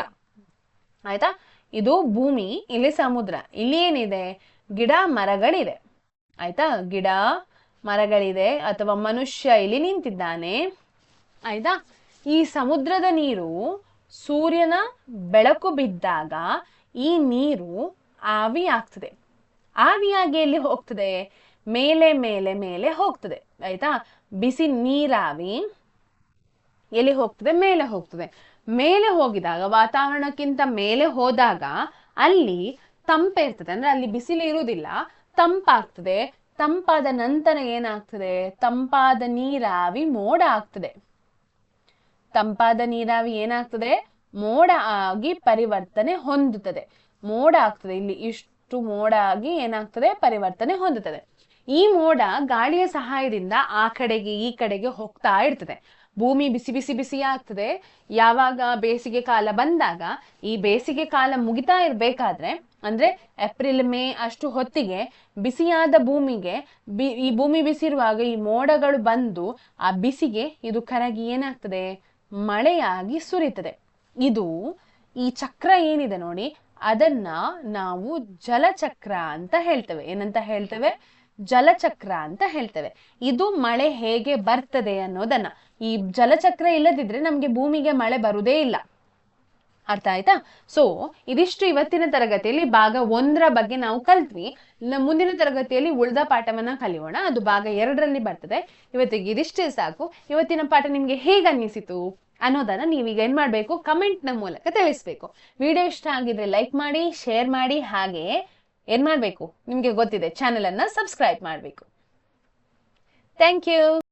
ಆಯ್ತಾ, ಇದು ಭೂಮಿ, ಇಲ್ಲಿ ಸಮುದ್ರ, ಇಲ್ಲಿ ಏನಿದೆ, ಗಿಡ ಮರಗಳಿದೆ ಆಯ್ತಾ, ಗಿಡ ಮರಗಳಿದೆ, ಅಥವಾ ಮನುಷ್ಯ ಇಲ್ಲಿ ನಿಂತಿದ್ದಾನೆ ಆಯ್ತಾ. ಈ ಸಮುದ್ರದ ನೀರು ಸೂರ್ಯನ ಬೆಳಕು ಬಿದ್ದಾಗ ಈ ನೀರು ಆವಿ ಆಗ್ತದೆ. ಆವಿಯಾಗಿ ಎಲ್ಲಿ ಹೋಗ್ತದೆ? ಮೇಲೆ ಮೇಲೆ ಮೇಲೆ ಹೋಗ್ತದೆ ಆಯ್ತಾ. ಬಿಸಿ ನೀರಾವಿ ಎಲ್ಲಿ ಹೋಗ್ತದೆ? ಮೇಲೆ ಹೋಗ್ತದೆ. ಮೇಲೆ ಹೋಗಿದಾಗ, ವಾತಾವರಣಕ್ಕಿಂತ ಮೇಲೆ ಹೋದಾಗ ಅಲ್ಲಿ ತಂಪಿರ್ತದೆ, ಅಂದ್ರೆ ಅಲ್ಲಿ ಬಿಸಿಲು ಇರುವುದಿಲ್ಲ, ತಂಪಾಗ್ತದೆ. ತಂಪಾದ ನಂತರ ಏನಾಗ್ತದೆ? ತಂಪಾದ ನೀರಾವಿ ಮೋಡ ಆಗ್ತದೆ. ತಂಪಾದ ನೀರಾವಿ ಏನಾಗ್ತದೆ? ಮೋಡ ಆಗಿ ಪರಿವರ್ತನೆ ಹೊಂದುತ್ತದೆ. ಮೋಡ ಆಗ್ತದೆ, ಇಲ್ಲಿ ಇಷ್ಟು ಮೋಡ ಆಗಿ ಏನಾಗ್ತದೆ? ಪರಿವರ್ತನೆ ಹೊಂದುತ್ತದೆ. ಈ ಮೋಡ ಗಾಳಿಯ ಸಹಾಯದಿಂದ ಆ ಕಡೆಗೆ ಈ ಕಡೆಗೆ ಹೋಗ್ತಾ ಇರ್ತದೆ. ಭೂಮಿ ಬಿಸಿ ಬಿಸಿ ಬಿಸಿ ಆಗ್ತದೆ. ಯಾವಾಗ ಬೇಸಿಗೆ ಕಾಲ ಬಂದಾಗ, ಈ ಬೇಸಿಗೆ ಕಾಲ ಮುಗಿತಾ ಇರ್ಬೇಕಾದ್ರೆ, ಅಂದ್ರೆ ಏಪ್ರಿಲ್ ಮೇ ಅಷ್ಟು ಹೊತ್ತಿಗೆ ಬಿಸಿಯಾದ ಭೂಮಿಗೆ ಈ ಭೂಮಿ ಬಿಸಿರುವಾಗ ಈ ಮೋಡಗಳು ಬಂದು ಆ ಬಿಸಿಗೆ ಇದು ಕರಗಿ ಏನಾಗ್ತದೆ? ಮಳೆಯಾಗಿ ಸುರಿತದೆ. ಇದು ಈ ಚಕ್ರ ಏನಿದೆ ನೋಡಿ, ಅದನ್ನ ನಾವು ಜಲಚಕ್ರ ಅಂತ ಹೇಳ್ತೇವೆ. ಏನಂತ ಹೇಳ್ತೇವೆ? ಜಲಚಕ್ರ ಅಂತ ಹೇಳ್ತೇವೆ. ಇದು ಮಳೆ ಹೇಗೆ ಬರ್ತದೆ ಅನ್ನೋದನ್ನ, ಈ ಜಲಚಕ್ರ ಇಲ್ಲದಿದ್ರೆ ನಮ್ಗೆ ಭೂಮಿಗೆ ಮಳೆ ಬರುವುದೇ ಇಲ್ಲ. ಅರ್ಥ ಆಯ್ತಾ? ಸೊ ಇದಿಷ್ಟು ಇವತ್ತಿನ ತರಗತಿಯಲ್ಲಿ ಭಾಗ 1ರ ಬಗ್ಗೆ ನಾವು ಕಲ್ತ್ವಿ. ಮುಂದಿನ ತರಗತಿಯಲ್ಲಿ ಉಳಿದ ಪಾಠವನ್ನ ಕಲಿಯೋಣ, ಅದು ಭಾಗ 2ರಲ್ಲಿ ಬರ್ತದೆ. ಇವತ್ತಿಗೆ ಇದಿಷ್ಟೇ ಸಾಕು. ಇವತ್ತಿನ ಪಾಠ ನಿಮ್ಗೆ ಹೇಗೆ ಅನ್ನಿಸಿತು ಅನ್ನೋದನ್ನ ನೀವೀಗ ಏನ್ ಮಾಡ್ಬೇಕು? ಕಮೆಂಟ್ ನ ಮೂಲಕ ತಿಳಿಸ್ಬೇಕು. ವಿಡಿಯೋ ಇಷ್ಟ ಆಗಿದ್ರೆ ಲೈಕ್ ಮಾಡಿ, ಶೇರ್ ಮಾಡಿ, ಹಾಗೆ ಏನ್ ಮಾಡ್ಬೇಕು? ನಿಮ್ಗೆ ಗೊತ್ತಿದೆ, ಚಾನೆಲ್ ಅನ್ನ ಸಬ್ಸ್ಕ್ರೈಬ್ ಮಾಡ್ಬೇಕು. Thank you.